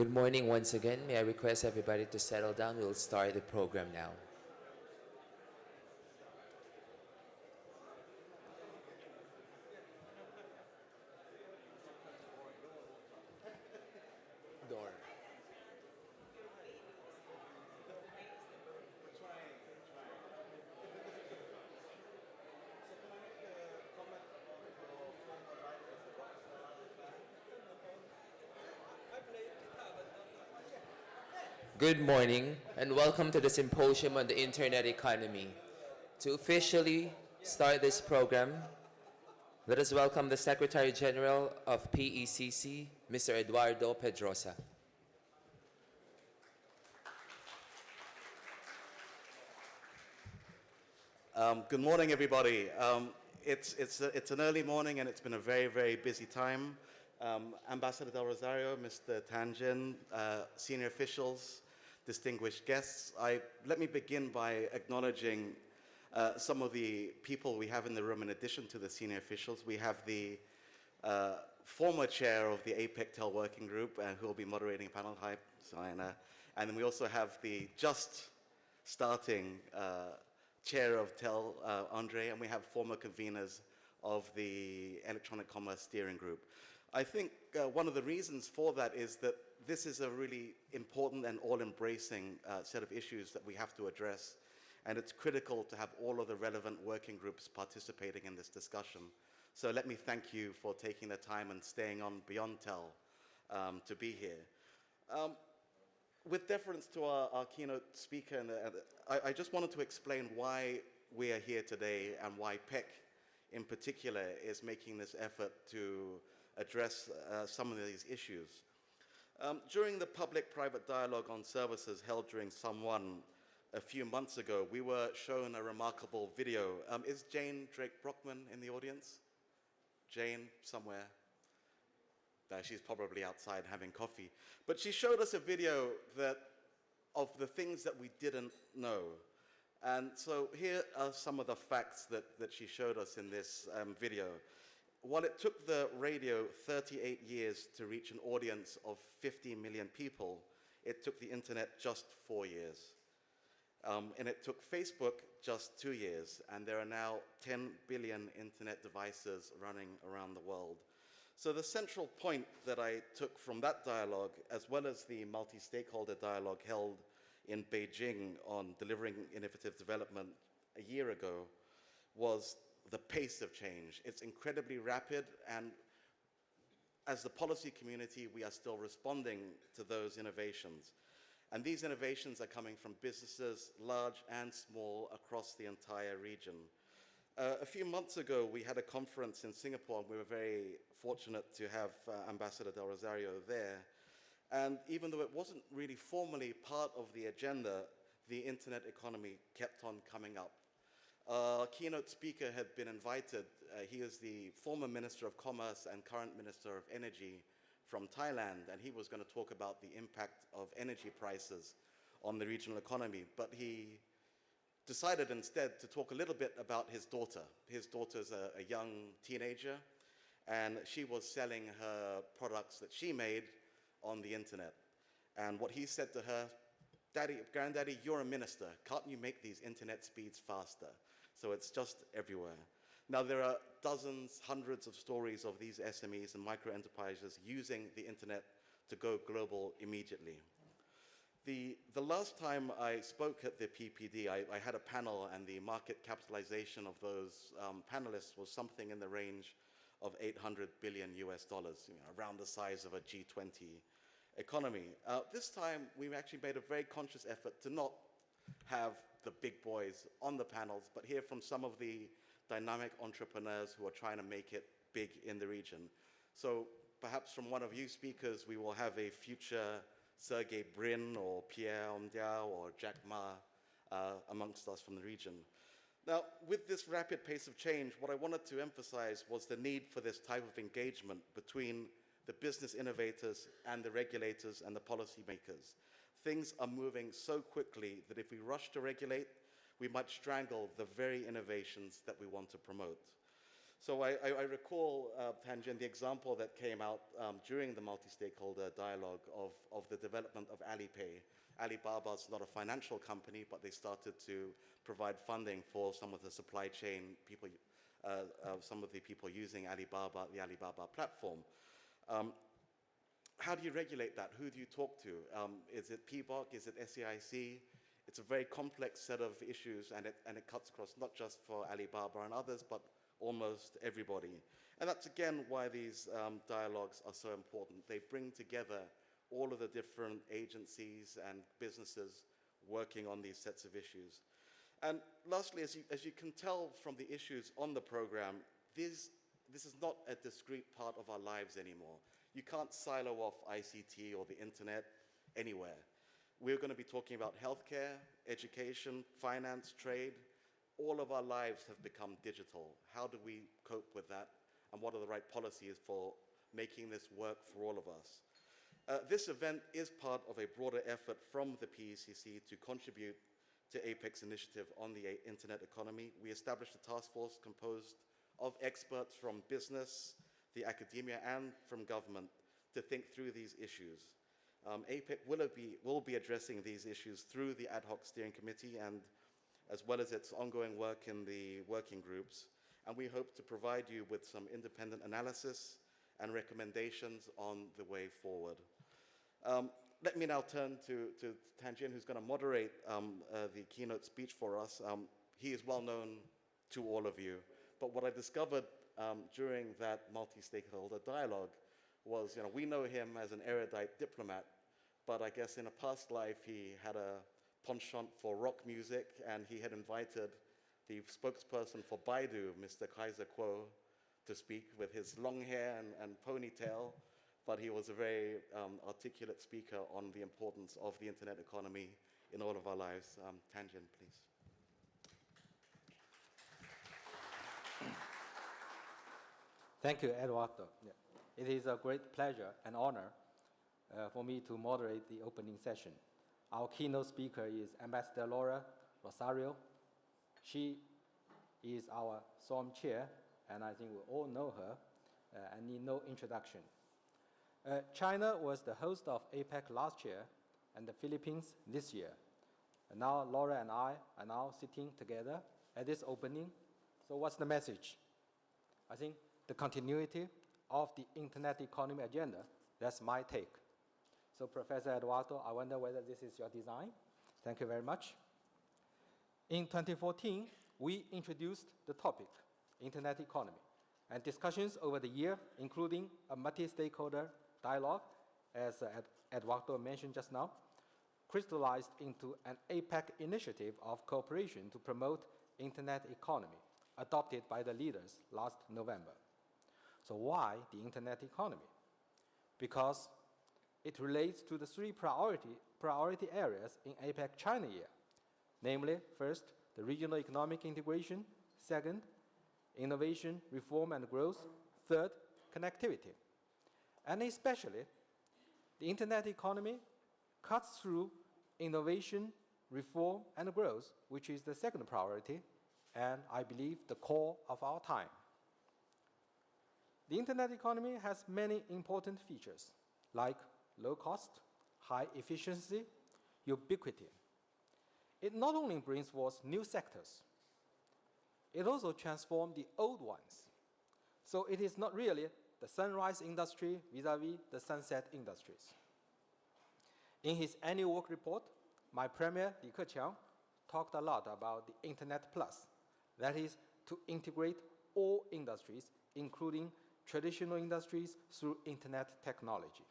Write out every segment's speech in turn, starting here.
Good morning once again. May I request everybody to settle down? We'll start the program now. Door. Good morning and welcome to the Symposium on the Internet Economy. To officially start this program, let us welcome the Secretary General of PECC, Mr. Eduardo Pedrosa. Good morning, everybody. It's an early morning and it's been a very, very busy time. Ambassador Del Rosario, Mr. Tangen, senior officials, distinguished guests, let me begin by acknowledging some of the people we have in the room in addition to the senior officials. We have the former chair of the APEC TEL working group who will be moderating a panel. Hi, Sienna. And then we also have the just starting chair of TEL, Andre, and we have former conveners of the Electronic Commerce Steering Group. I think one of the reasons for that is that this is a really important and all-embracing set of issues that we have to address, and it's critical to have all of the relevant working groups participating in this discussion. So let me thank you for taking the time and staying on beyond TEL to be here. With deference to our keynote speaker, I just wanted to explain why we are here today and why PEC in particular is making this effort to address some of these issues. During the public-private dialogue on services held during Sum 1 a few months ago, we were shown a remarkable video. Is Jane Drake-Brockman in the audience? Jane, somewhere? She's probably outside having coffee. But she showed us a video of the things that we didn't know. And so here are some of the facts that she showed us in this video. While it took the radio 38 years to reach an audience of 50 million people, it took the internet just 4 years. And it took Facebook just 2 years, and there are now 10 billion internet devices running around the world. So the central point that I took from that dialogue, as well as the multi-stakeholder dialogue held in Beijing on delivering innovative development a year ago, was the pace of change. It's incredibly rapid, and as the policy community, we are still responding to those innovations. And these innovations are coming from businesses, large and small, across the entire region. A few months ago, we had a conference in Singapore, and we were very fortunate to have Ambassador Del Rosario there. And even though it wasn't really formally part of the agenda, the internet economy kept on coming up. Our keynote speaker had been invited. He is the former Minister of Commerce and current Minister of Energy from Thailand, and he was going to talk about the impact of energy prices on the regional economy. But he decided instead to talk a little bit about his daughter. His daughter's a young teenager, and she was selling her products that she made on the internet. And what he said to her, Granddaddy, you're a minister. Can't you make these internet speeds faster? So it's just everywhere. Now, there are dozens, hundreds of stories of these SMEs and micro enterprises using the internet to go global immediately. The last time I spoke at the PPD, I had a panel, and the market capitalization of those panelists was something in the range of $800 billion US, around the size of a G20 economy. This time, we actually made a very conscious effort to not have the big boys on the panels, but hear from some of the dynamic entrepreneurs who are trying to make it big in the region. So perhaps from one of you speakers, we will have a future Sergey Brin or Pierre Ondiao or Jack Ma amongst us from the region. Now, with this rapid pace of change, what I wanted to emphasize was the need for this type of engagement between the business innovators and the regulators and the policymakers. Things are moving so quickly that if we rush to regulate, we might strangle the very innovations that we want to promote. So I recall, Tanjin, the example that came out during the multi-stakeholder dialogue of the development of Alipay. Alibaba's not a financial company, but they started to provide funding for some of the supply chain people, some of the people using Alibaba, the Alibaba platform. How do you regulate that? Who do you talk to? Is it PBOC? Is it SAIC? It's a very complex set of issues, and it cuts across not just for Alibaba and others, but almost everybody. And that's, again, why these dialogues are so important. They bring together all of the different agencies and businesses working on these sets of issues. And lastly, as you can tell from the issues on the program, this is not a discrete part of our lives anymore. You can't silo off ICT or the internet anywhere. We're going to be talking about healthcare, education, finance, trade. All of our lives have become digital. How do we cope with that? And what are the right policies for making this work for all of us? This event is part of a broader effort from the PECC to contribute to APEC's initiative on the internet economy. We established a task force composed of experts from business, the academia, and from government to think through these issues. APEC will be addressing these issues through the ad hoc steering committee and as well as its ongoing work in the working groups. And we hope to provide you with some independent analysis and recommendations on the way forward. Let me now turn to Tanjin, who's going to moderate the keynote speech for us. He is well known to all of you, but what I discovered during that multi-stakeholder dialogue was, we know him as an erudite diplomat, but I guess in a past life he had a penchant for rock music, and he had invited the spokesperson for Baidu, Mr. Kaiser Kuo, to speak with his long hair and ponytail, but he was a very articulate speaker on the importance of the internet economy in all of our lives. Tanjin, please. Thank you, Eduardo. Yeah. It is a great pleasure and honor for me to moderate the opening session. Our keynote speaker is Ambassador Laura Rosario. She is our SOM chair, and I think we all know her. I need no introduction. China was the host of APEC last year, and the Philippines this year. And now Laura and I are now sitting together at this opening. So what's the message? I think the continuity of the internet economy agenda, that's my take. So Professor Eduardo, I wonder whether this is your design. Thank you very much. In 2014, we introduced the topic, internet economy, and discussions over the year, including a multi-stakeholder dialogue, as Eduardo mentioned just now, crystallized into an APEC initiative of cooperation to promote internet economy, adopted by the leaders last November. So why the internet economy? Because it relates to the three priority areas in APEC China year, namely, first, the regional economic integration, second, innovation, reform, and growth, third, connectivity. And especially, the internet economy cuts through innovation, reform, and growth, which is the second priority, and I believe the core of our time. The internet economy has many important features, like low cost, high efficiency, ubiquity. It not only brings forth new sectors, it also transforms the old ones. So it is not really the sunrise industry vis-à-vis the sunset industries. In his annual work report, my premier, Li Keqiang, talked a lot about the Internet Plus, that is, to integrate all industries, including traditional industries, through internet technology.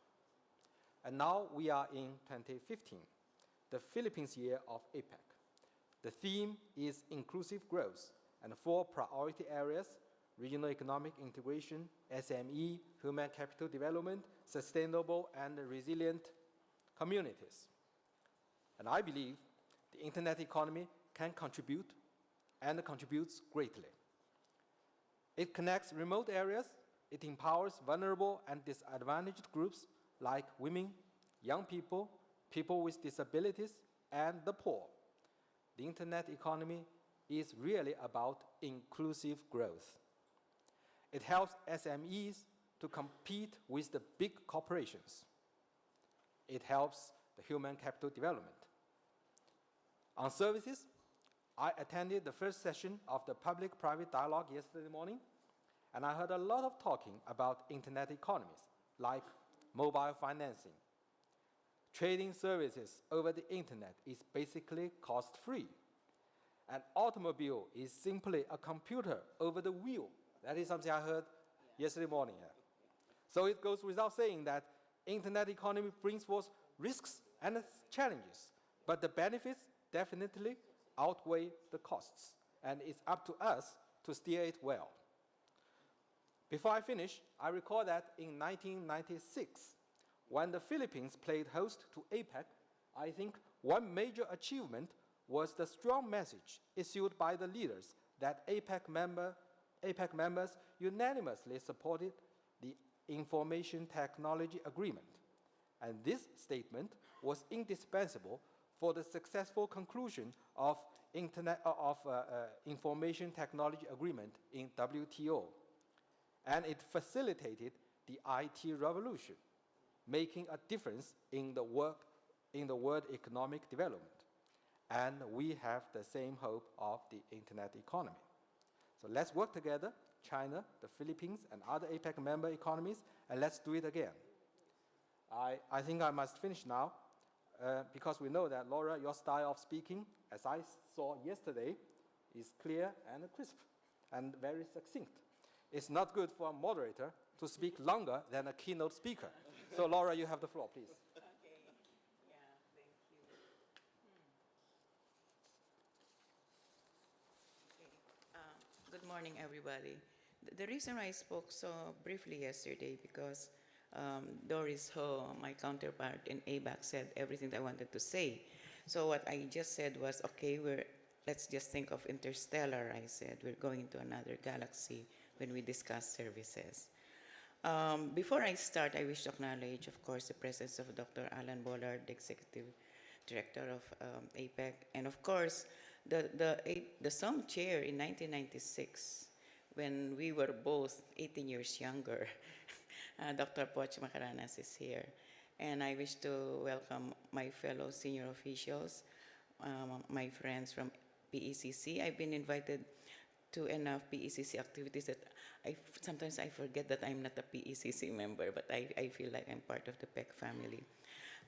And now we are in 2015, the Philippines year of APEC. The theme is inclusive growth, and 4 priority areas: regional economic integration, SME, human capital development, sustainable and resilient communities. And I believe the internet economy can contribute and contributes greatly. It connects remote areas, it empowers vulnerable and disadvantaged groups like women, young people, people with disabilities, and the poor. The internet economy is really about inclusive growth. It helps SMEs to compete with the big corporations. It helps the human capital development. On services, I attended the first session of the public-private dialogue yesterday morning, and I heard a lot of talking about internet economies, like mobile financing. Trading services over the internet is basically cost-free. An automobile is simply a computer over the wheel. That is something I heard yesterday morning. Yeah. So it goes without saying that internet economy brings forth risks and challenges, but the benefits definitely outweigh the costs, and it's up to us to steer it well. Before I finish, I recall that in 1996, when the Philippines played host to APEC, I think one major achievement was the strong message issued by the leaders that APEC members unanimously supported the Information Technology Agreement. And this statement was indispensable for the successful conclusion of Information Technology Agreement in WTO. And it facilitated the IT revolution, making a difference in the world economic development. And we have the same hope of the internet economy. So let's work together, China, the Philippines, and other APEC member economies, and let's do it again. I think I must finish now, because we know that, Laura, your style of speaking, as I saw yesterday, is clear and crisp and very succinct. It's not good for a moderator to speak longer than a keynote speaker. So, Laura, you have the floor, please. Okay. Yeah, thank you. Okay. Good morning, everybody. The reason I spoke so briefly yesterday because Doris Ho, my counterpart in ABAC, said everything that I wanted to say. So what I just said was, okay, let's just think of interstellar, I said. We're going to another galaxy when we discuss services. Before I start, I wish to acknowledge, of course, the presence of Dr. Alan Bollard, the Executive Director of APEC, and of course, the SOM chair in 1996, when we were both 18 years younger. Dr. Poch Macaranas is here. And I wish to welcome my fellow senior officials, my friends from PECC. I've been invited to enough PECC activities that sometimes I forget that I'm not a PECC member, but I feel like I'm part of the PEC family.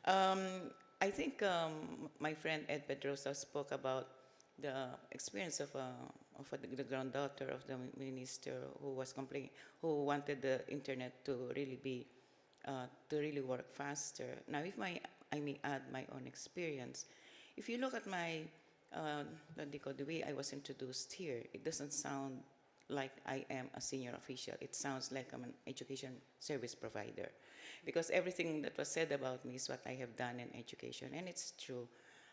I think my friend Ed Pedrosa spoke about the experience of the granddaughter of the minister who wanted the internet to really work faster. Now, if I may add my own experience, if you look at the way I was introduced here, it doesn't sound like I am a senior official. It sounds like I'm an education service provider, because everything that was said about me is what I have done in education, and it's true.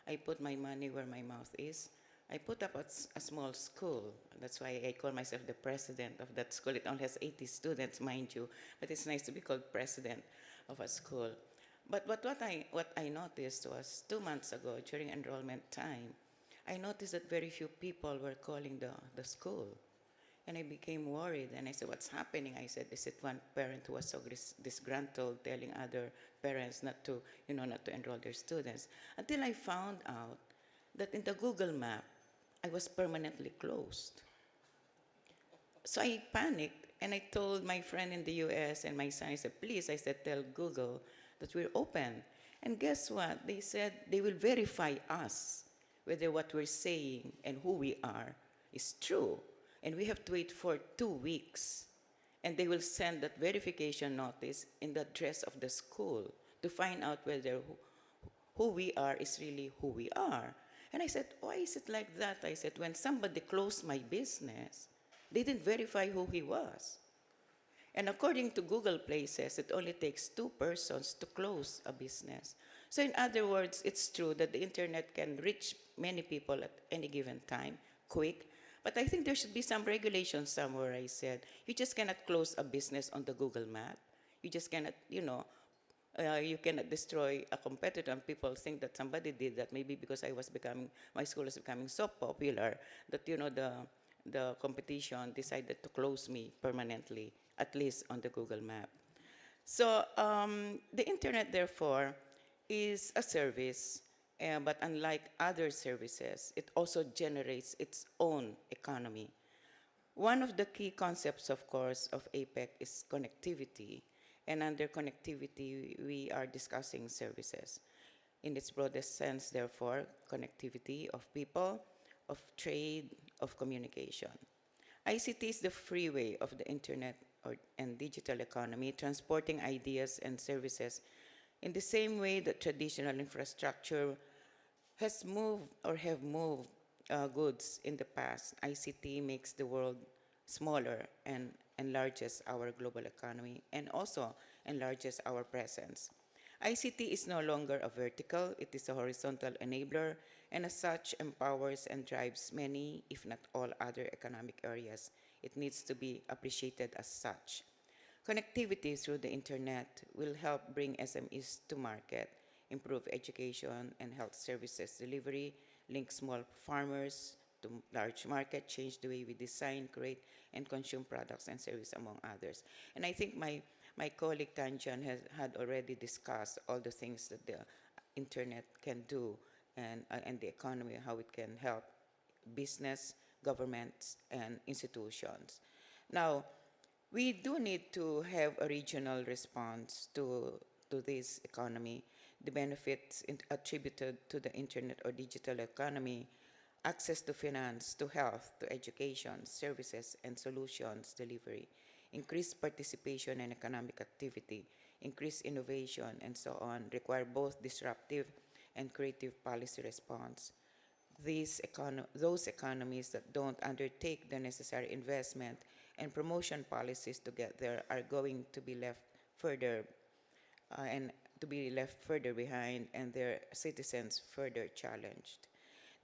I put my money where my mouth is. I put up a small school. That's why I call myself the president of that school. It only has 80 students, mind you, but it's nice to be called president of a school. But what I noticed was 2 months ago, during enrollment time, I noticed that very few people were calling the school. And I became worried, and I said, what's happening? I said, is it one parent who was so disgruntled, telling other parents not to enroll their students? Until I found out that in the Google map, I was permanently closed. So I panicked, and I told my friend in the US and my son, I said, please, I said, tell Google that we're open. And guess what? They said they will verify us, whether what we're saying and who we are is true. And we have to wait for 2 weeks. And they will send that verification notice in the address of the school to find out whether who we are is really who we are. And I said, why is it like that? I said, when somebody closed my business, they didn't verify who he was. And according to Google Places, it only takes 2 persons to close a business. So in other words, it's true that the internet can reach many people at any given time, quick. But I think there should be some regulation somewhere, I said. You just cannot close a business on the Google map. You just cannot, you cannot destroy a competitor, and people think that somebody did that, maybe because my school was becoming so popular that, the competition decided to close me permanently, at least on the Google map. So the internet, therefore, is a service, but unlike other services, it also generates its own economy. One of the key concepts, of course, of APEC is connectivity. And under connectivity, we are discussing services. In its broadest sense, therefore, connectivity of people, of trade, of communication. ICT is the freeway of the internet and digital economy, transporting ideas and services in the same way that traditional infrastructure has moved or have moved goods in the past. ICT makes the world smaller and enlarges our global economy and also enlarges our presence. ICT is no longer a vertical, it is a horizontal enabler, and as such empowers and drives many, if not all, other economic areas. It needs to be appreciated as such. Connectivity through the internet will help bring SMEs to market, improve education and health services delivery, link small farmers to large market, change the way we design, create, and consume products and services, among others. And I think my colleague Tanjan had already discussed all the things that the internet can do and the economy, how it can help business, governments, and institutions. Now, we do need to have a regional response to this economy. The benefits attributed to the internet or digital economy, access to finance, to health, to education, services, and solutions delivery, increased participation and economic activity, increased innovation, and so on, require both disruptive and creative policy response. Those economies that don't undertake the necessary investment and promotion policies to get there are going to be left further behind, and their citizens further challenged.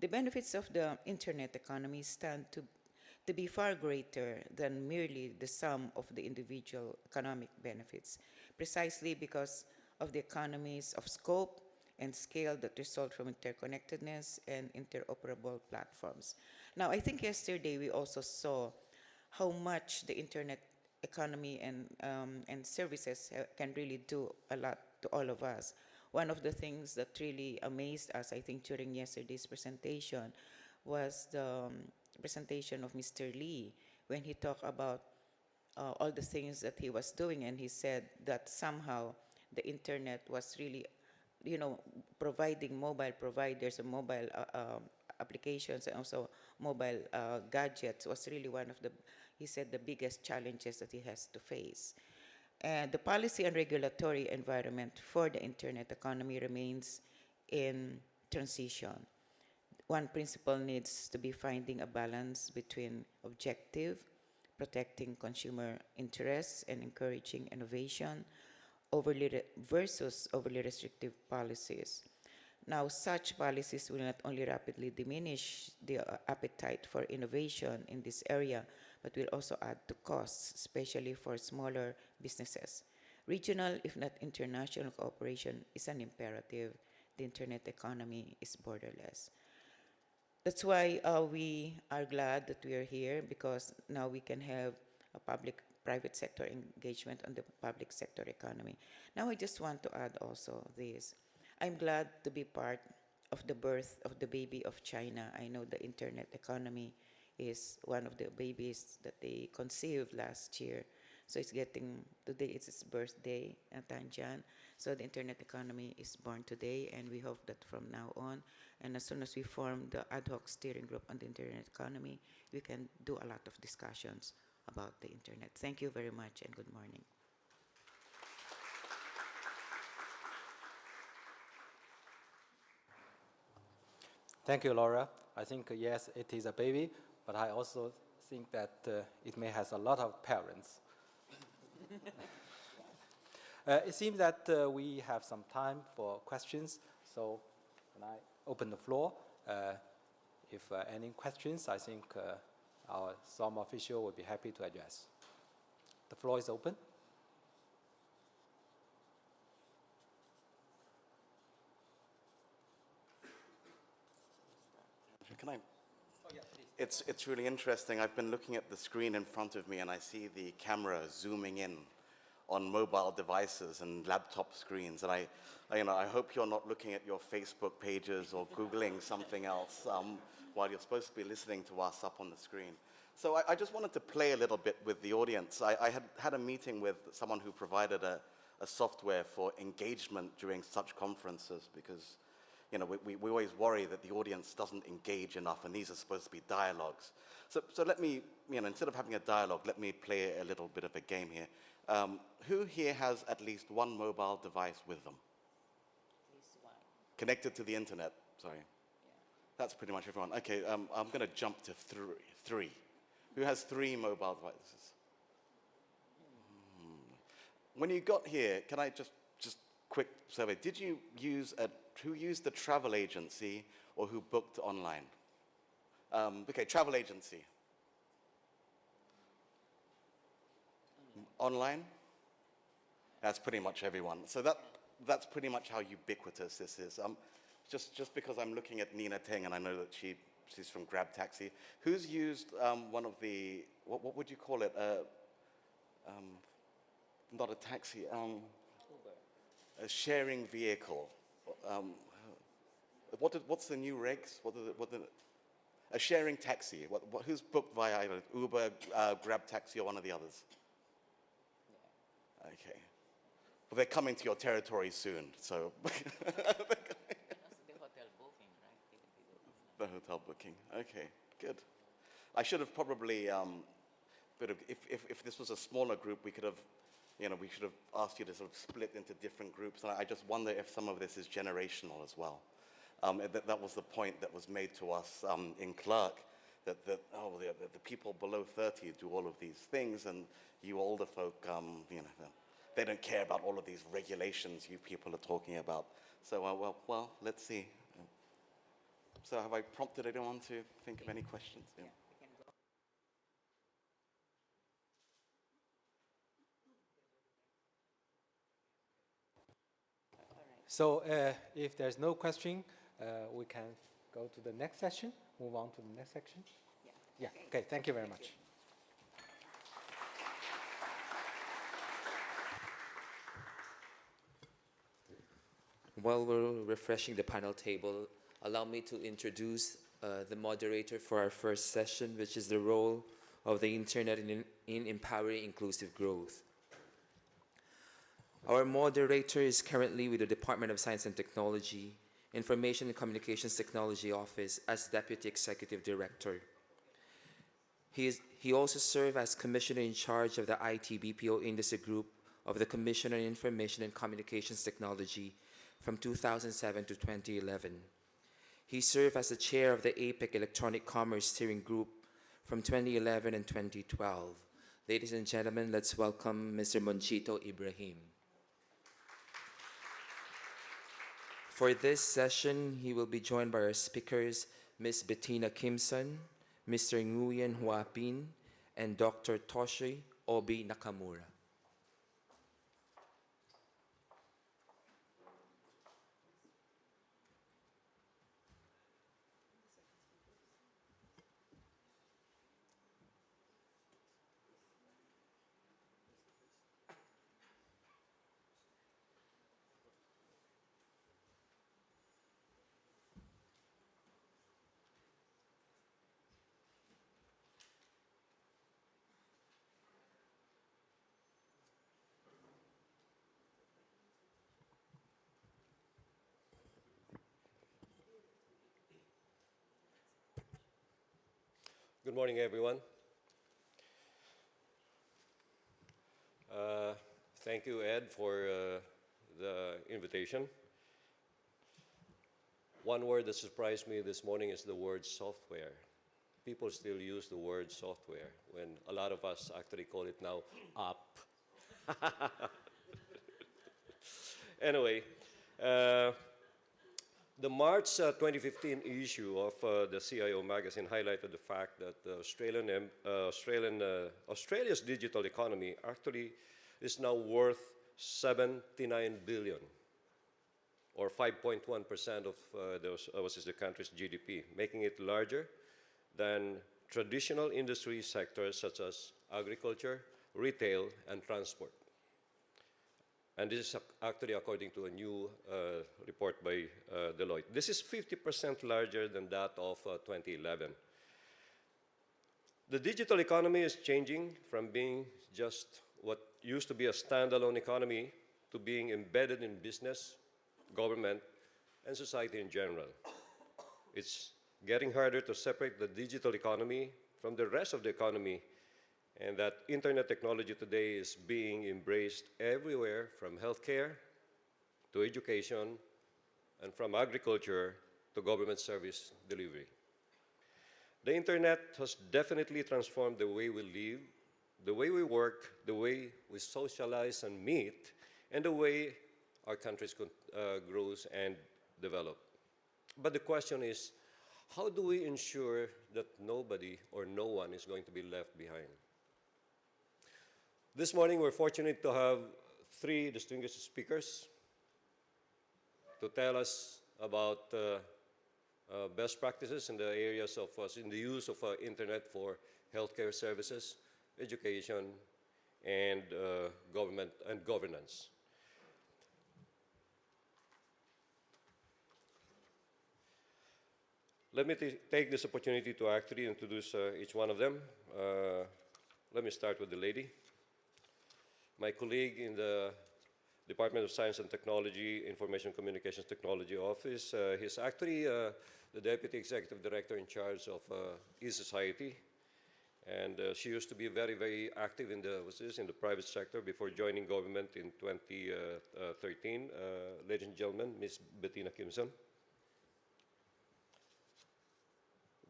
The benefits of the internet economy stand to be far greater than merely the sum of the individual economic benefits, precisely because of the economies of scope and scale that result from interconnectedness and interoperable platforms. Now, I think yesterday we also saw how much the internet economy and services can really do a lot to all of us. One of the things that really amazed us, I think, during yesterday's presentation was the presentation of Mr. Lee when he talked about all the things that he was doing, and he said that somehow the internet was really, providing mobile providers and mobile applications and also mobile gadgets was really one of he said, the biggest challenges that he has to face. And the policy and regulatory environment for the internet economy remains in transition. One principle needs to be finding a balance between objective, protecting consumer interests and encouraging innovation, versus overly restrictive policies. Now, such policies will not only rapidly diminish the appetite for innovation in this area, but will also add to costs, especially for smaller businesses. Regional, if not international cooperation is an imperative. The internet economy is borderless. That's why we are glad that we are here, because now we can have a public-private sector engagement on the public sector economy. Now I just want to add also this. I'm glad to be part of the birth of the baby of China. I know the internet economy is one of the babies that they conceived last year. So today it's its birthday, Tanjan. So the internet economy is born today, and we hope that from now on, and as soon as we form the ad hoc steering group on the internet economy, we can do a lot of discussions about the internet. Thank you very much, and good morning. Thank you, Laura. I think, yes, it is a baby, but I also think that it may have a lot of parents. It seems that we have some time for questions, so when I open the floor, if any questions, I think our SOM official will be happy to address. The floor is open. Can I It's really interesting. I've been looking at the screen in front of me, and I see the camera zooming in on mobile devices and laptop screens. And I hope you're not looking at your Facebook pages or Googling something else while you're supposed to be listening to us up on the screen. So I just wanted to play a little bit with the audience. I had a meeting with someone who provided a software for engagement during such conferences, because we always worry that the audience doesn't engage enough, and these are supposed to be dialogues. So let me, instead of having a dialogue, let me play a little bit of a game here. Who here has at least one mobile device with them? At least one. Connected to the internet, sorry. Yeah. That's pretty much everyone. Okay, I'm going to jump to three. Who has 3 mobile devices? When you got here, can I just quick survey, who used the travel agency or who booked online? Okay, travel agency. Online? That's pretty much everyone. So that's pretty much how ubiquitous this is. Just because I'm looking at Nina Teng and I know that she's from Grab Taxi. Who's used one of the, what would you call it? Not a taxi, a sharing vehicle. What's the new regs? A sharing taxi. Who's booked via either Uber, Grab Taxi, or one of the others? Okay. Well, they're coming to your territory soon, so. The hotel booking, right? The hotel booking. Okay, good. I should have probably, if this was a smaller group, we could have, we should have asked you to sort of split into different groups. And I just wonder if some of this is generational as well. That was the point that was made to us in Clerk, that the people below 30 do all of these things, and you older folk, they don't care about all of these regulations you people are talking about. So, well, let's see. So have I prompted anyone to think of any questions? Yeah. We can go. All right. So if there's no question, we can go to the next session, move on to the next section. Yeah. Yeah, okay, thank you very much. While we're refreshing the panel table, allow me to introduce the moderator for our first session, which is the role of the Internet in empowering inclusive growth. Our moderator is currently with the Department of Science and Technology, Information and Communications Technology Office as Deputy Executive Director. He also served as Commissioner in charge of the IT BPO Industry Group of the Commission on Information and Communications Technology from 2007 to 2011. He served as the chair of the APEC Electronic Commerce Steering Group from 2011 and 2012. Ladies and gentlemen, let's welcome Mr. Monchito Ibrahim. For this session, he will be joined by our speakers, Ms. Bettina Kimson, Mr. Nguyen Huapin, and Dr. Toshi Obi Nakamura. Good morning, everyone. Thank you, Ed, for the invitation. One word that surprised me this morning is the word software. People still use the word software when a lot of us actually call it now app. Anyway, the March 2015 issue of the CIO magazine highlighted the fact that Australia's digital economy actually is now worth 79 billion, or 5.1% of the country's GDP, making it larger than traditional industry sectors such as agriculture, retail, and transport. And this is actually according to a new report by Deloitte. This is 50% larger than that of 2011. The digital economy is changing from being just what used to be a standalone economy to being embedded in business, government, and society in general. It's getting harder to separate the digital economy from the rest of the economy, and that internet technology today is being embraced everywhere, from healthcare to education, and from agriculture to government service delivery. The internet has definitely transformed the way we live, the way we work, the way we socialize and meet, and the way our countries grows and develop. But the question is, how do we ensure that nobody or no one is going to be left behind? This morning, we're fortunate to have three distinguished speakers to tell us about best practices in the areas of in the use of internet for healthcare services, education, and government and governance. Let me take this opportunity to actually introduce each one of them. Let me start with the lady. My colleague in the Department of Science and Technology, Information Communications Technology Office. He's actually the Deputy Executive Director in charge of e-society. And she used to be very, very active in the private sector before joining government in 2013. Ladies and gentlemen, Ms. Bettina Kimson.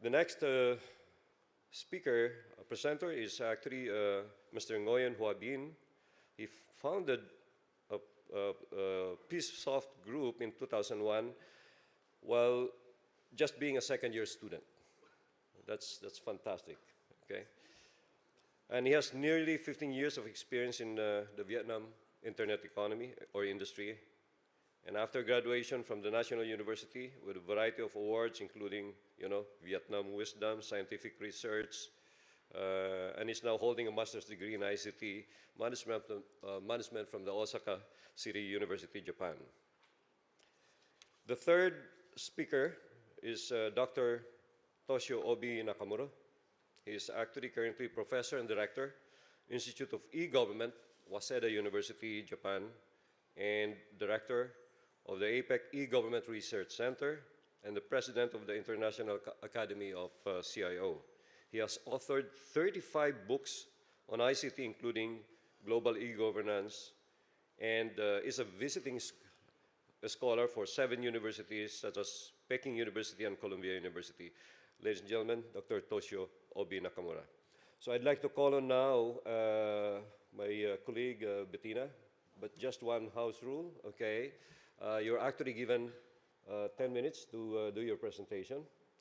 The next presenter is actually Mr. Ngoyen Huabin. He founded a PeaceSoft group in 2001 while just being a second-year student. That's fantastic, okay? And he has nearly 15 years of experience in the Vietnam internet economy or industry. And after graduation from the National University with a variety of awards, including, Vietnam Wisdom, scientific research, and is now holding a master's degree in ICT management from the Osaka City University, Japan. The third speaker is Dr. Toshio Obi Nakamura. He is actually currently professor and director, Institute of E-Government, Waseda University, Japan, and director of the APEC E-Government Research Center, and the president of the International Academy of CIO. He has authored 35 books on ICT, including global e-governance, and is a visiting scholar for 7 universities, such as Peking University and Columbia University. Ladies and gentlemen, Dr. Toshio Obi Nakamura. So I'd like to call on now my colleague Bettina, but just one house rule, okay? You're actually given 10 minutes to do your presentation.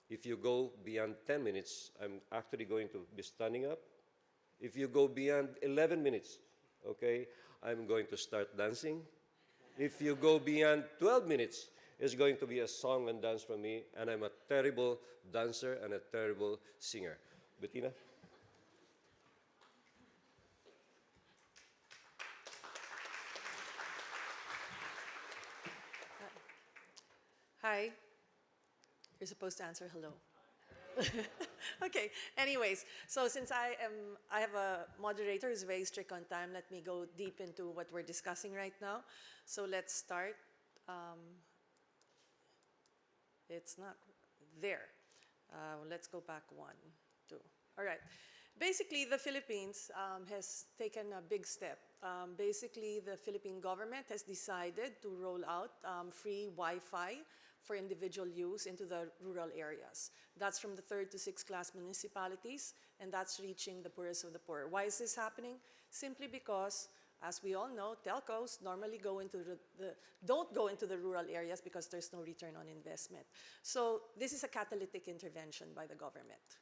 If you go beyond 10 minutes, I'm actually going to be standing up. If you go beyond 11 minutes, okay, I'm going to start dancing. If you go beyond 12 minutes, it's going to be a song and dance from me, and I'm a terrible dancer and a terrible singer. Bettina? Hi. You're supposed to answer hello. Okay, anyways, so since I have a moderator who's very strict on time, let me go deep into what we're discussing right now. So let's start. It's not there. Let's go back 1, 2. All right. Basically, the Philippines has taken a big step. Basically, the Philippine government has decided to roll out free Wi-Fi for individual use into the rural areas. That's from the 3rd to 6th class municipalities, and that's reaching the poorest of the poor. Why is this happening? Simply because, as we all know, telcos normally don't go into the rural areas because there's no return on investment. So this is a catalytic intervention by the government.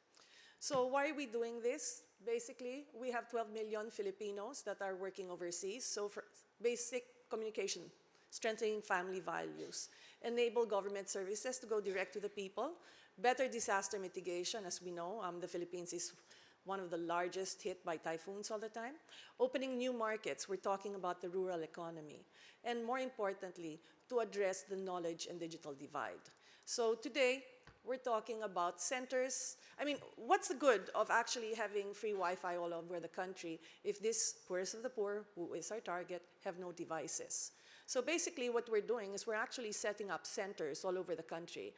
So why are we doing this? Basically, we have 12 million Filipinos that are working overseas. So for basic communication, strengthening family values. enable government services to go direct to the people, better disaster mitigation. As we know, the Philippines is one of the largest hit by typhoons all the time. Opening new markets, we're talking about the rural economy. And more importantly, to address the knowledge and digital divide. So today, we're talking about centers. I mean, what's the good of actually having free Wi-Fi all over the country if these poorest of the poor, who is our target, have no devices? So basically what we're doing is we're actually setting up centers all over the country,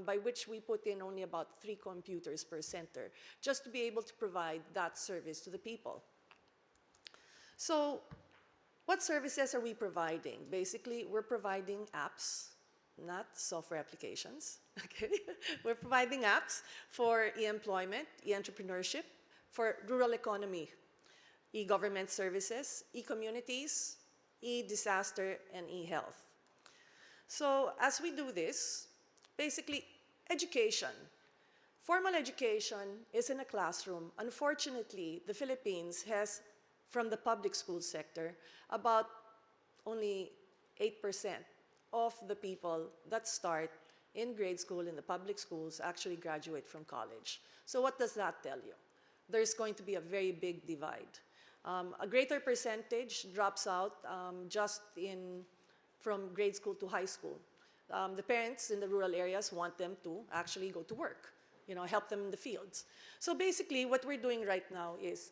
by which we put in only about 3 computers per center, just to be able to provide that service to the people. So what services are we providing? Basically, we're providing apps, not software applications, okay? We're providing apps for e-employment, e-entrepreneurship, for rural economy, e-government services, e-communities, e-disaster, and e-health. So as we do this, basically education. Formal education is in a classroom. Unfortunately, the Philippines has, from the public school sector, about only 8% of the people that start in grade school in the public schools actually graduate from college. So what does that tell you? There's going to be a very big divide. A greater percentage drops out from grade school to high school. The parents in the rural areas want them to actually go to work, help them in the fields. So basically what we're doing right now is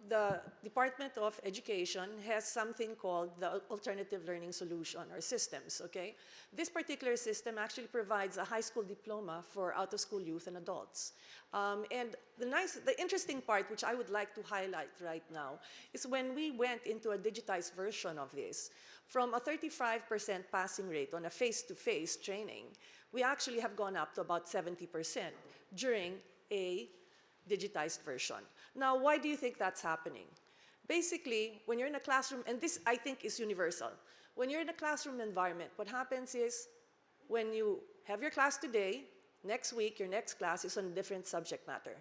the Department of Education has something called the Alternative Learning Solution, or systems, okay? This particular system actually provides a high school diploma for out-of-school youth and adults. And the interesting part, which I would like to highlight right now, is when we went into a digitized version of this, from a 35% passing rate on a face-to-face training, we actually have gone up to about 70% during a digitized version. Now, why do you think that's happening? Basically, when you're in a classroom, and this I think is universal, when you're in a classroom environment, what happens is when you have your class today, next week your next class is on a different subject matter.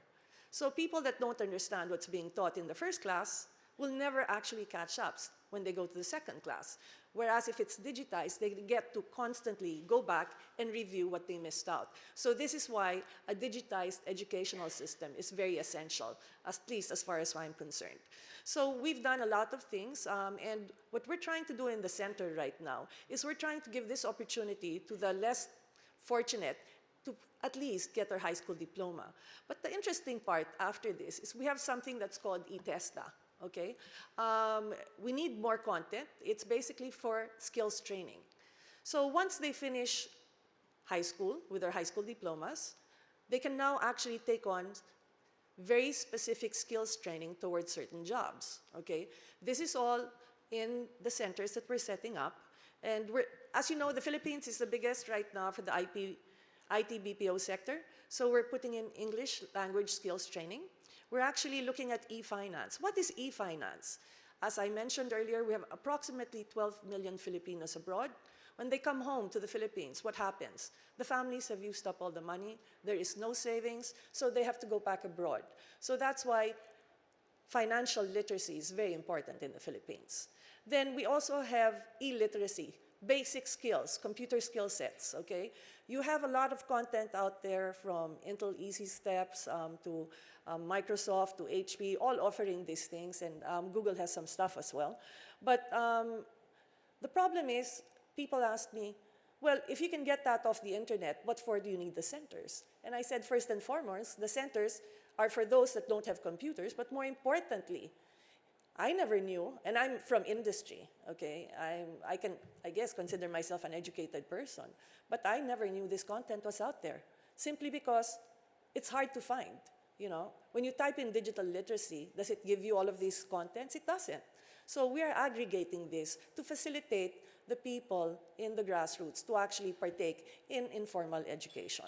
So people that don't understand what's being taught in the first class will never actually catch up when they go to the second class. Whereas if it's digitized, they get to constantly go back and review what they missed out. So this is why a digitized educational system is very essential, at least as far as I'm concerned. So we've done a lot of things, and what we're trying to do in the center right now is we're trying to give this opportunity to the less fortunate to at least get their high school diploma. But the interesting part after this is we have something that's called eTesta. Okay, we need more content. It's basically for skills training. So once they finish high school with their high school diplomas, they can now actually take on very specific skills training towards certain jobs. Okay, this is all in the centers that we're setting up. And as you know, the Philippines is the biggest right now for the IT BPO sector. So we're putting in English language skills training. We're actually looking at e-finance. What is e-finance? As I mentioned earlier, we have approximately 12 million Filipinos abroad. When they come home to the Philippines, what happens? The families have used up all the money. There is no savings, so they have to go back abroad. So that's why financial literacy is very important in the Philippines. Then we also have e-literacy, basic skills, computer skill sets, okay? You have a lot of content out there from Intel Easy Steps to Microsoft to HP, all offering these things, and Google has some stuff as well. But the problem is, people ask me, well, if you can get that off the internet, what for do you need the centers? And I said, first and foremost, the centers are for those that don't have computers, but more importantly, I never knew, and I'm from industry, okay? I can, I guess, consider myself an educated person, but I never knew this content was out there, simply because it's hard to find, When you type in digital literacy, does it give you all of these contents? It doesn't. So we are aggregating this to facilitate the people in the grassroots to actually partake in informal education.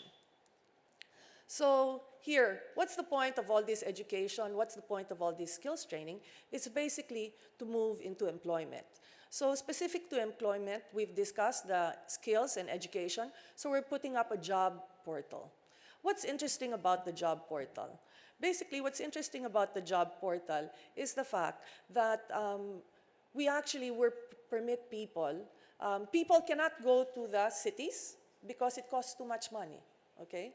So here, what's the point of all this education? What's the point of all this skills training? It's basically to move into employment. So specific to employment, we've discussed the skills and education, so we're putting up a job portal. What's interesting about the job portal? Basically, what's interesting about the job portal is the fact that we actually permit people People cannot go to the cities because it costs too much money, okay?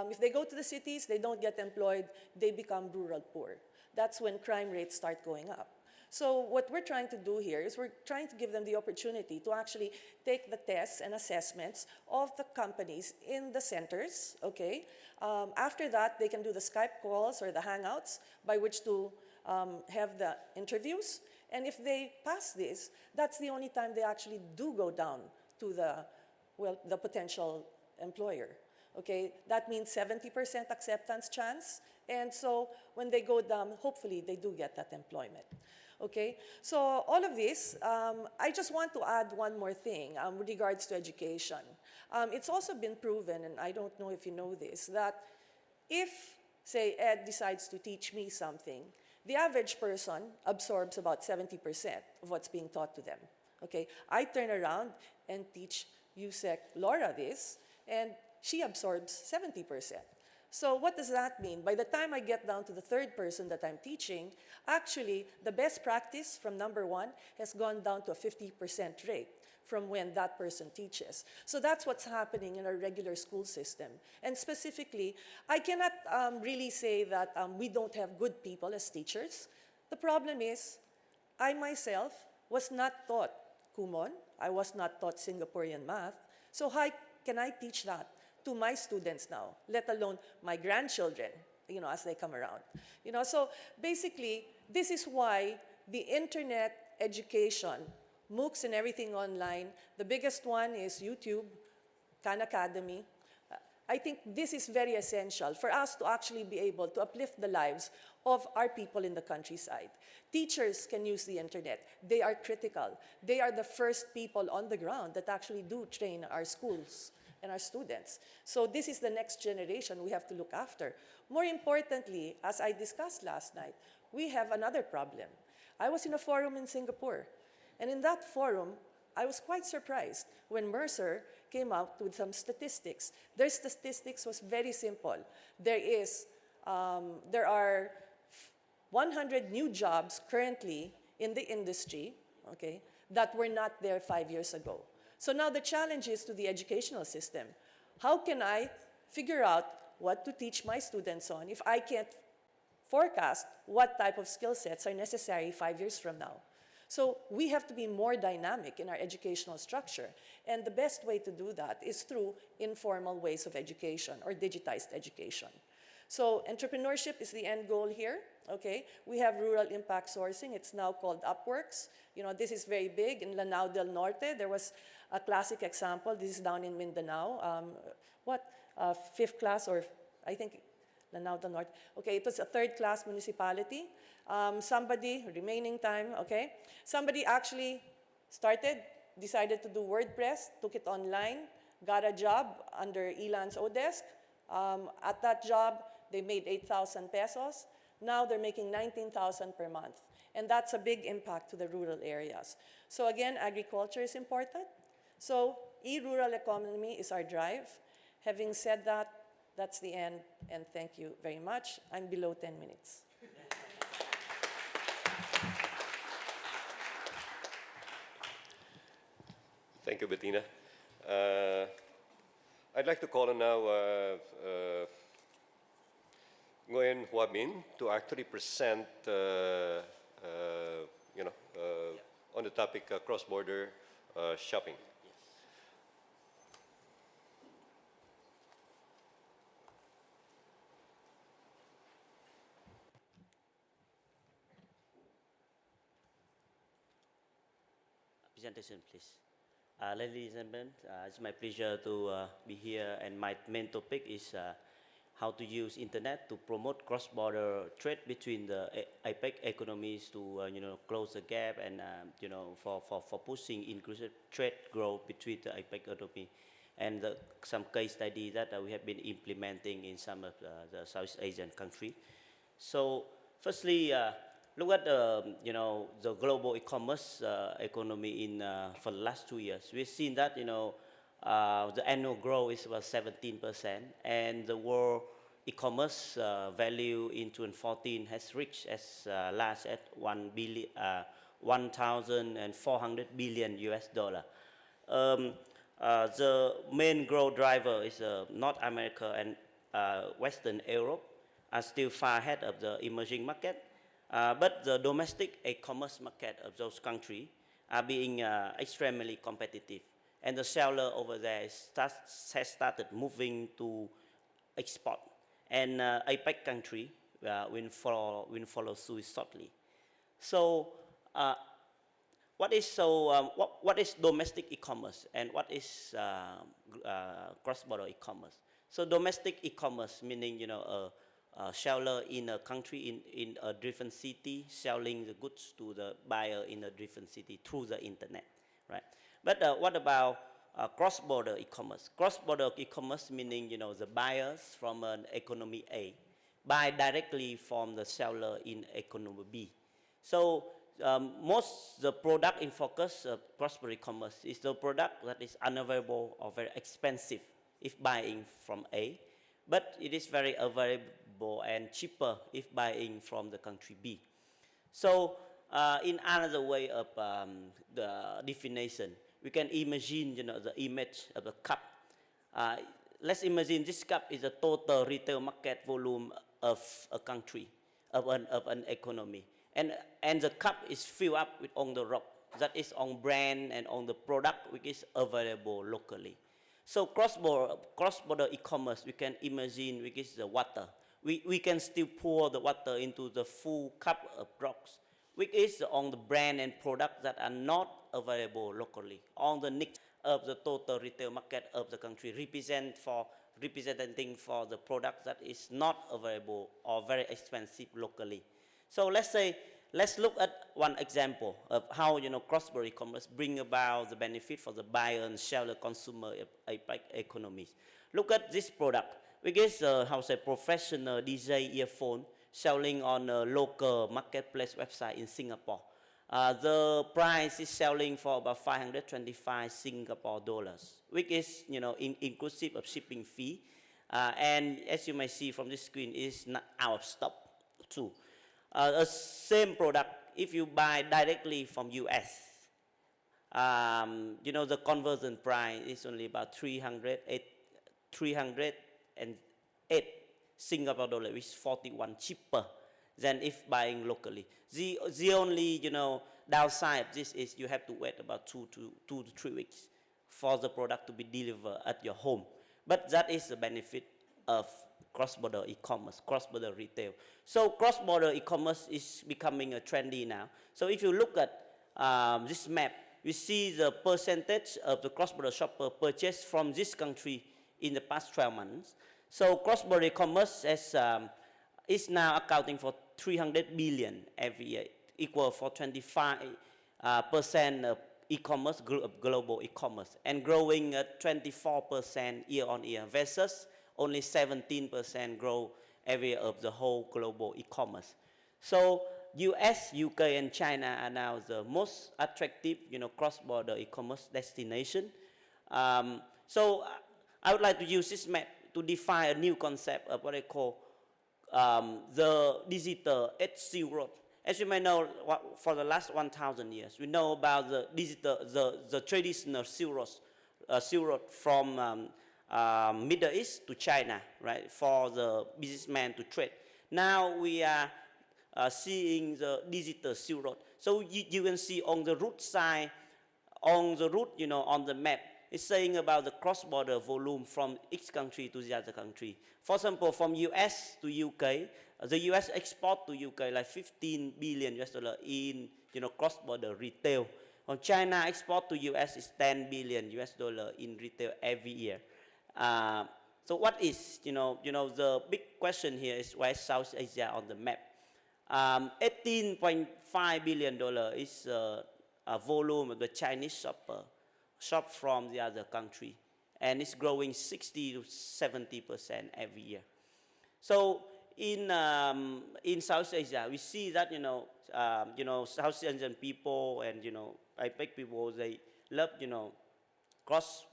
If they go to the cities, they don't get employed, they become rural poor. That's when crime rates start going up. So what we're trying to do here is we're trying to give them the opportunity to actually take the tests and assessments of the companies in the centers, okay? After that, they can do the Skype calls or the Hangouts by which to have the interviews. And if they pass this, that's the only time they actually do go down to the potential employer. Okay, that means 70% acceptance chance. And so when they go down, hopefully they do get that employment. Okay, so all of this, I just want to add one more thing with regards to education. It's also been proven, and I don't know if you know this, that if, say, Ed decides to teach me something, the average person absorbs about 70% of what's being taught to them. Okay, I turn around and teach USEC Laura this, and she absorbs 70%. So what does that mean? By the time I get down to the third person that I'm teaching, actually the best practice from number one has gone down to a 50% rate from when that person teaches. So that's what's happening in our regular school system. And specifically, I cannot really say that we don't have good people as teachers. The problem is, I myself was not taught Kumon. I was not taught Singaporean math. So how can I teach that to my students now, let alone my grandchildren, you know, as they come around? You know, so basically, this is why the internet education, MOOCs and everything online, the biggest one is YouTube, Khan Academy. I think this is very essential for us to actually be able to uplift the lives of our people in the countryside. Teachers can use the internet. They are critical. They are the first people on the ground that actually do train our schools and our students. So this is the next generation we have to look after. More importantly, as I discussed last night, we have another problem. I was in a forum in Singapore, and in that forum, I was quite surprised when Mercer came out with some statistics. Their statistics was very simple. There are 100 new jobs currently in the industry, okay, that were not there 5 years ago. So now the challenge is to the educational system. How can I figure out what to teach my students on if I can't forecast what type of skill sets are necessary 5 years from now? So we have to be more dynamic in our educational structure. And the best way to do that is through informal ways of education or digitized education. So entrepreneurship is the end goal here, okay? We have rural impact sourcing. It's now called Upworks. You know, this is very big. In Lanao del Norte, there was a classic example. This is down in Mindanao. Fifth class, or I think Lanao del Norte. Okay, it was a third-class municipality. Remaining time, okay? Somebody actually decided to do WordPress, took it online, got a job under Elan's Odesk. At that job, they made 8,000 pesos. Now they're making 19,000 per month. And that's a big impact to the rural areas. So again, agriculture is important. So e-rural economy is our drive. Having said that, that's the end, and thank you very much. I'm below 10 minutes. Thank you, Bettina. I'd like to call on now Nguyen Hua Min to actually present, on the topic cross-border shopping. Presentation, please. Ladies and gentlemen, it's my pleasure to be here, and my main topic is how to use internet to promote cross-border trade between the APEC economies to close the gap and for pushing inclusive trade growth between the APEC economy, and some case study that we have been implementing in some of the Southeast Asian countries. So, firstly, look at the global e-commerce economy in for the last 2 years. We've seen that the annual growth is about 17%, and the world e-commerce value in 2014 has reached as large as 1,400 billion US dollar. the main growth driver is North America and Western Europe are still far ahead of the emerging market. But the domestic e-commerce market of those countries are being extremely competitive. And the seller over there has started moving to export. And APEC country will follow suit shortly. So, what is domestic e-commerce and what is cross-border e-commerce? So domestic e-commerce meaning a seller in a country in a different city selling the goods to the buyer in a different city through the internet, right? But what about cross-border e-commerce? Cross-border e-commerce meaning the buyers from an economy A buy directly from the seller in economy B. So most the product in focus of cross-border e-commerce is the product that is unavailable or very expensive if buying from A, but it is very available and cheaper if buying from the country B. So in another way of the definition, we can imagine the image of a cup. Let's imagine this cup is the total retail market volume of a country, of an economy. And the cup is filled up with on the rock that is on brand and on the product which is available locally. So cross-border e-commerce, we can imagine which is the water. We can still pour the water into the full cup of rocks, which is on the brand and product that are not available locally, on the niche of the total retail market of the country, representing for the product that is not available or very expensive locally. So let's look at one example of how cross-border e-commerce bring about the benefit for the buyer and seller consumer APEC economies. Look at this product, which is professional DJ earphone selling on a local marketplace website in Singapore. The price is selling for about 525 Singapore dollars, which is inclusive of shipping fee, and as you may see from this screen, is not out of stock too. A same product, if you buy directly from US, the conversion price is only about 308 Singapore dollar, which is 41 cheaper than if buying locally. The only downside of this is you have to wait about 2 to 3 weeks for the product to be delivered at your home. But that is the benefit of cross-border e-commerce, cross-border retail. So cross-border e-commerce is becoming a trendy now. So if you look at this map, we see the percentage of the cross-border shopper purchased from this country in the past 12 months. So cross-border e-commerce is now accounting for 300 billion every year, equal for 25% of e-commerce, global e-commerce, and growing at 24% year on year versus only 17% growth every year of the whole global e-commerce. So US, UK, and China are now the most attractive, cross-border e-commerce destination. So I would like to use this map to define a new concept of what I call the digital Silk Road. As you may know, for the last 1,000 years, we know about the digital, the traditional Silk Road from Middle East to China, right, for the businessman to trade. Now we are seeing the digital Silk Road. So you can see on the route side, on the route, on the map, it's saying about the cross-border volume from each country to the other country. For example, from US to UK, the US export to UK like 15 billion US dollar in cross-border retail. On China, export to US is 10 billion US dollar in retail every year. So what is, the big question here is why South Asia on the map? $18.5 billion is a volume of the Chinese shopper shop from the other country, and it's growing 60 to 70% every year. So in South Asia, we see that South Asian people and APEC people, they love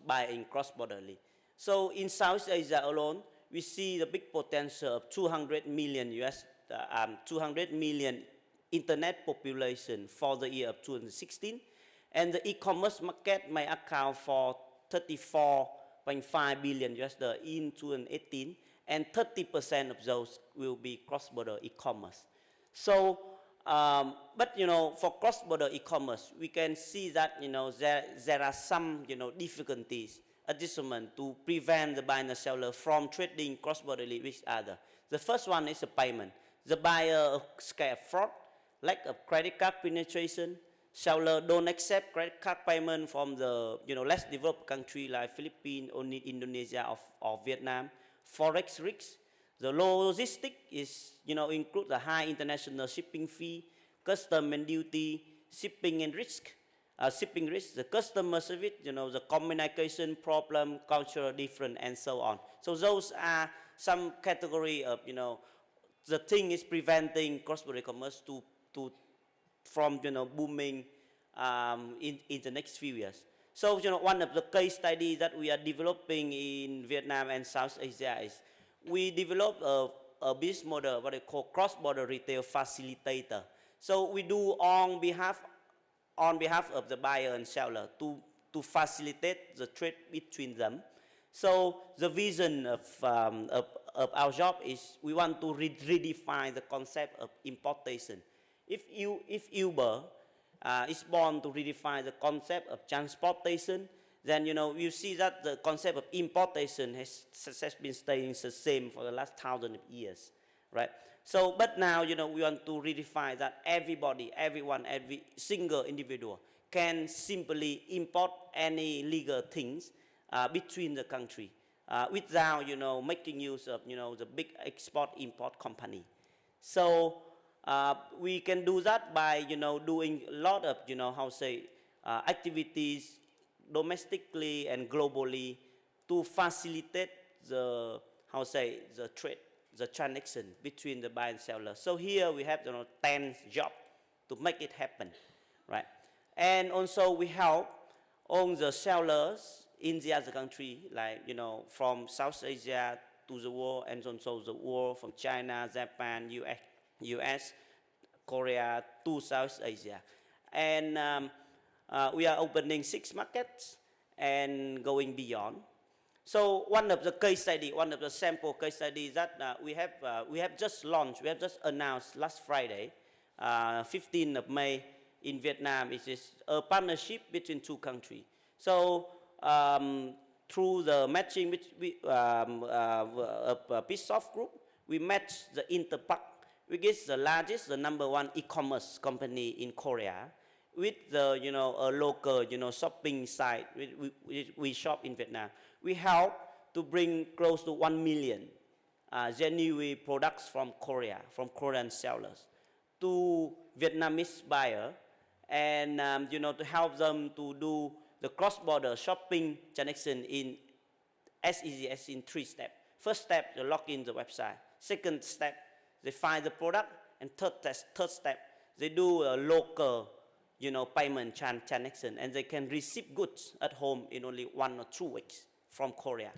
buying cross-borderly. So in South Asia alone, we see the big potential of 200 million internet population for the year of 2016, And the e-commerce market may account for 34.5 billion US dollar in 2018, and 30% of those will be cross-border e-commerce. So, but for cross-border e-commerce, we can see that there are some difficulties at this moment to prevent the buyer and the seller from trading cross-borderly with each other. The first one is the payment. The buyer scared of fraud, lack of credit card penetration. Seller don't accept credit card payment from the less developed country like Philippines, or Indonesia, or Vietnam. Forex risk. The logistic is include the high international shipping fee, custom and duty, shipping and risk. Shipping risk, the customer service, the communication problem, cultural difference, and so on. So those are some category of, the thing is preventing cross-border commerce from, booming in the next few years. So, one of the case studies that we are developing in Vietnam and South Asia is we developed a business model, what they call cross-border retail facilitator. So we do on behalf of the buyer and seller to facilitate the trade between them. So the vision of our job is we want to redefine the concept of importation. If Uber is born to redefine the concept of transportation, then you see that the concept of importation has been staying the same for the last 1,000 years, right? So, but now, we want to redefine that everybody, everyone, every single individual can simply import any legal things between the country without, making use of, the big export-import company. So we can do that by, doing a lot of, activities domestically and globally to facilitate the trade, the transaction between the buyer and seller. So here we have 10 jobs to make it happen, right? And also we help on the sellers in the other country, like from South Asia to the world, and also the world from China, Japan, US, Korea to South Asia. And we are opening 6 markets and going beyond. So one of the case study, one of the sample case studies that we have just launched, we have just announced last Friday, 15th of May in Vietnam. It is a partnership between 2 countries. So through the matching with a Pisoft group, we matched the Interpark, which is the largest, the #1 e-commerce company in Korea, with the a local shopping site. We shop in Vietnam. We help to bring close to 1 million genuine products from Korea, from Korean sellers, to Vietnamese buyer, and to help them to do the cross-border shopping transaction in as easy as in 3 steps. First step, they log in the website. Second step, they find the product, and third step, they do a local payment transaction, and they can receive goods at home in only 1 or 2 weeks from Korea.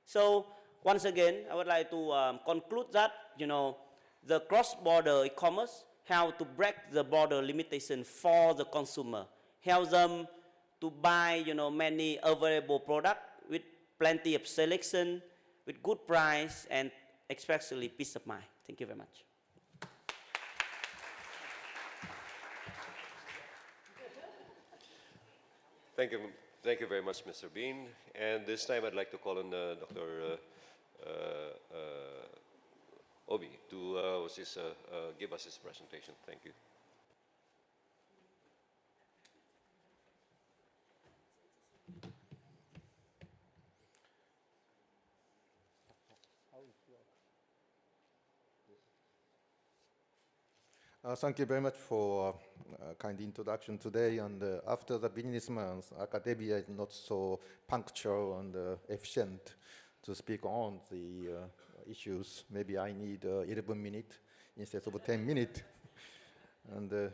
So once again, I would like to conclude that the cross-border e-commerce help to break the border limitation for the consumer, help them to buy many available products with plenty of selection, with good price, and especially peace of mind. Thank you very much. Thank you very much, Mr. Bean. And this time I'd like to call on Dr. Obi to give us his presentation. Thank you. Thank you very much for kind introduction today. And after the business month, academia is not so punctual and efficient to speak on the issues. Maybe I need 11 minutes instead of 10 minutes. And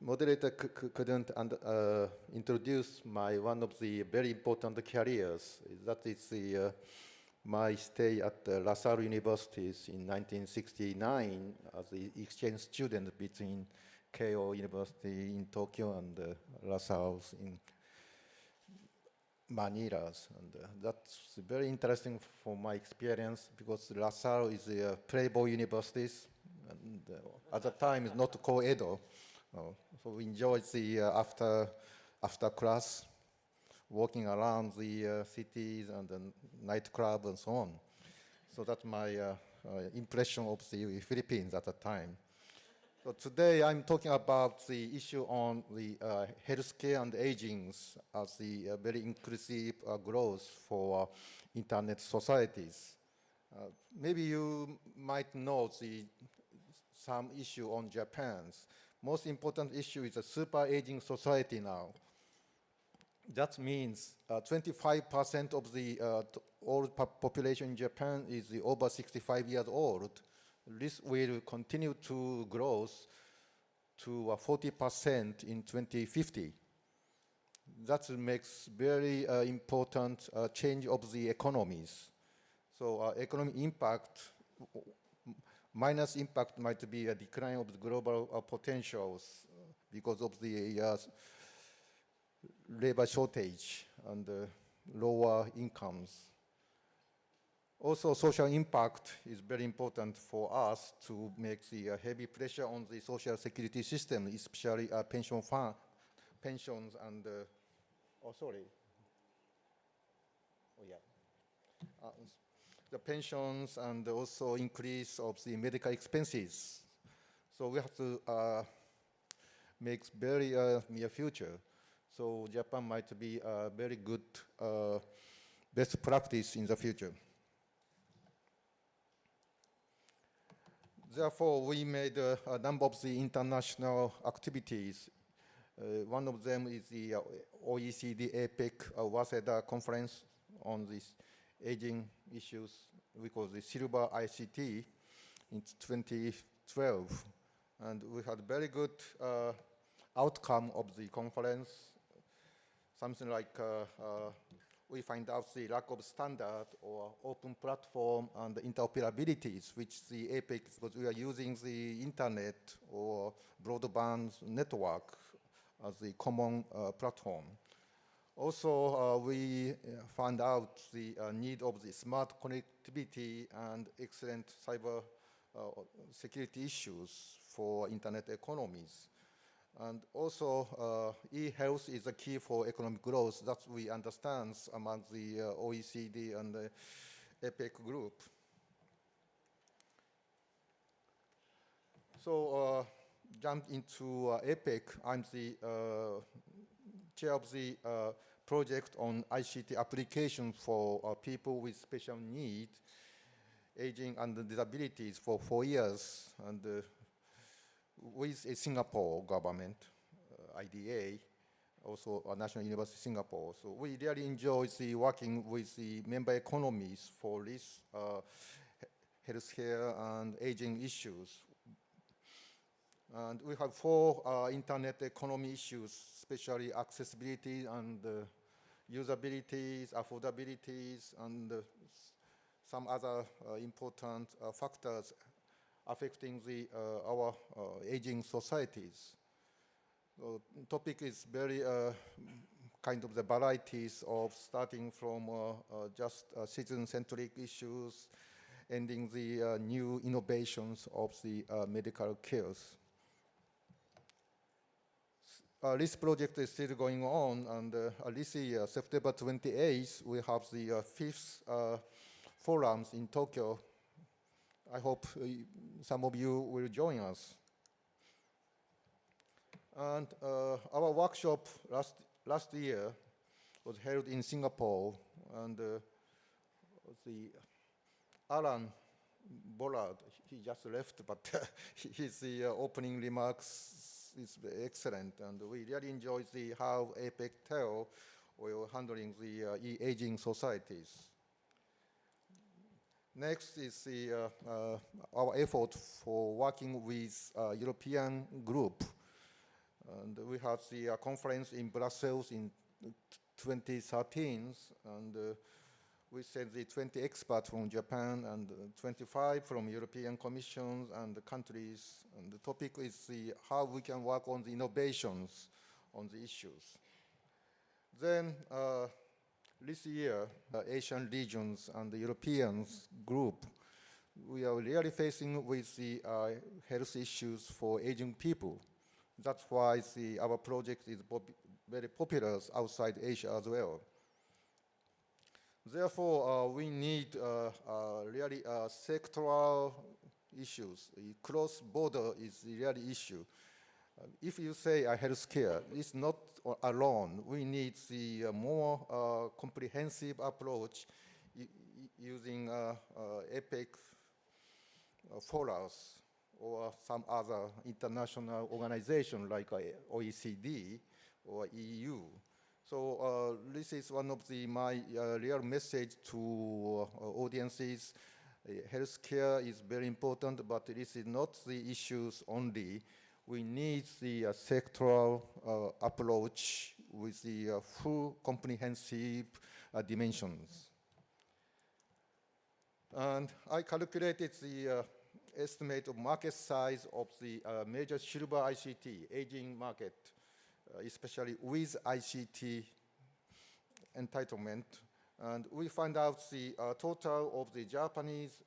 moderator couldn't introduce one of the very important careers. That is my stay at La Salle University in 1969 as an exchange student between Keio University in Tokyo and LaSalle in Manila. And that's very interesting for my experience because LaSalle is a Playboy university, and at the time it's not co-edo. So we enjoyed the after class, walking around the cities and the nightclub and so on. So that's my impression of the Philippines at the time. So today I'm talking about the issue on the healthcare and aging as the very inclusive growth for internet societies. Maybe you might know some issue on Japan's. Most important issue is a super aging society now. That means 25% of the old population in Japan is over 65 years old. This will continue to grow to 40% in 2050. That makes very important change of the economies. So economic impact, minus impact might be a decline of the global potentials because of the labor shortage and lower incomes. Also, social impact is very important for us to make the heavy pressure on the social security system, especially pensions and, the pensions and also increase of the medical expenses. So we have to make very near future. So Japan might be a very good best practice in the future. Therefore, we made a number of the international activities. One of them is the OECD APEC Waseda conference on these aging issues. We call the Silver ICT in 2012. And we had very good outcome of the conference. Something like we find out the lack of standard or open platform and interoperabilities, which the APEC, because we are using the internet or broadband network as the common platform. Also, we found out the need of the smart connectivity and excellent cyber security issues for internet economies. And also, e-health is a key for economic growth. That we understand among the OECD and the APEC group. So, jump into APEC. I'm the chair of the project on ICT application for people with special needs, aging and disabilities for 4 years. And with a Singapore government, IDA, also a National University of Singapore. So we really enjoy working with the member economies for this healthcare and aging issues. And we have 4 internet economy issues, especially accessibility and usabilities, affordabilities, and some other important factors affecting our aging societies. The topic is very kind of the varieties of starting from just citizen-centric issues, ending the new innovations of the medical cares. This project is still going on, and this year, September 28th, we have the 5th forums in Tokyo. I hope some of you will join us. And our workshop last year was held in Singapore, and the Alan Bollard, he just left, but his opening remarks is excellent, and we really enjoy how APEC TEL will handling the aging societies. Next is our effort for working with European group. And we had the conference in Brussels in 2013, and We sent the 20 experts from Japan and 25 from European Commissions and the countries. And the topic is how we can work on the innovations on the issues. Then this year, Asian regions and the Europeans group, we are really facing with the health issues for aging people. That's why our project is very popular outside Asia as well. Therefore, we need really sectoral issues. Cross-border is the real issue. If you say healthcare, it's not alone. We need the more comprehensive approach using EPIC forums or some other international organization like OECD or EU. So this is one of my real message to audiences. Healthcare is very important, but this is not the issues only. We need the sectoral approach with the full comprehensive dimensions. And I calculated the estimate of market size of the major silver ICT aging market, especially with ICT entitlement. And we find out the total of the Japanese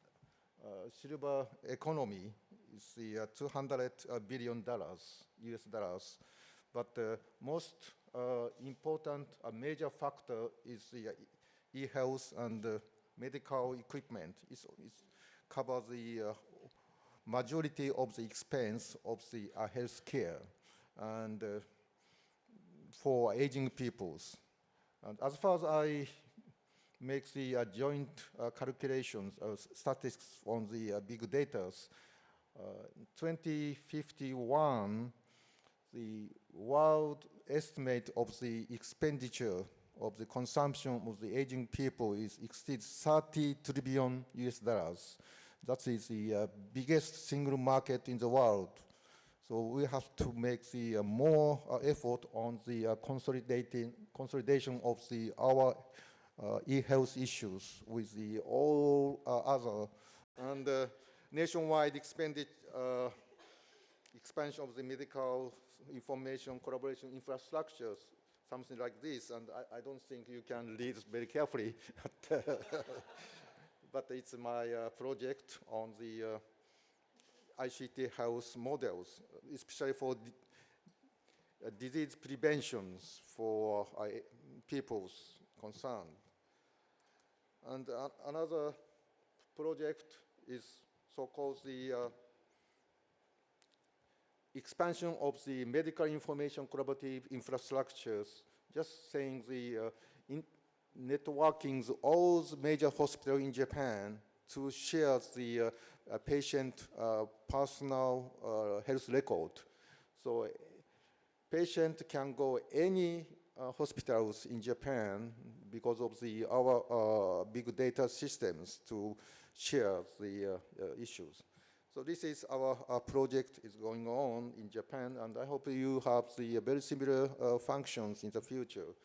silver economy is the $200 billion US dollars. But the most important major factor is the e-health and medical equipment. It covers the majority of the expense of the health care and for aging peoples. And as far as I make the joint calculations, statistics on the big data, 2051, the world estimate of the expenditure of the consumption of the aging people exceeds 30 trillion US dollars. That is the biggest single market in the world. So we have to make the more effort on the consolidation of our e-health issues with the all other and nationwide expansion of the medical information collaboration infrastructures, something like this. And I don't think you can read very carefully, but it's my project on the ICT health models, especially for disease preventions for people's concerned. And another project is so-called the expansion of the medical information collaborative infrastructures, just saying the networking all the major hospitals in Japan to share the patient personal health record. So patient can go any hospitals in Japan because of our big data systems to share the issues. So this is our project is going on in Japan, and I hope you have the very similar functions in the future.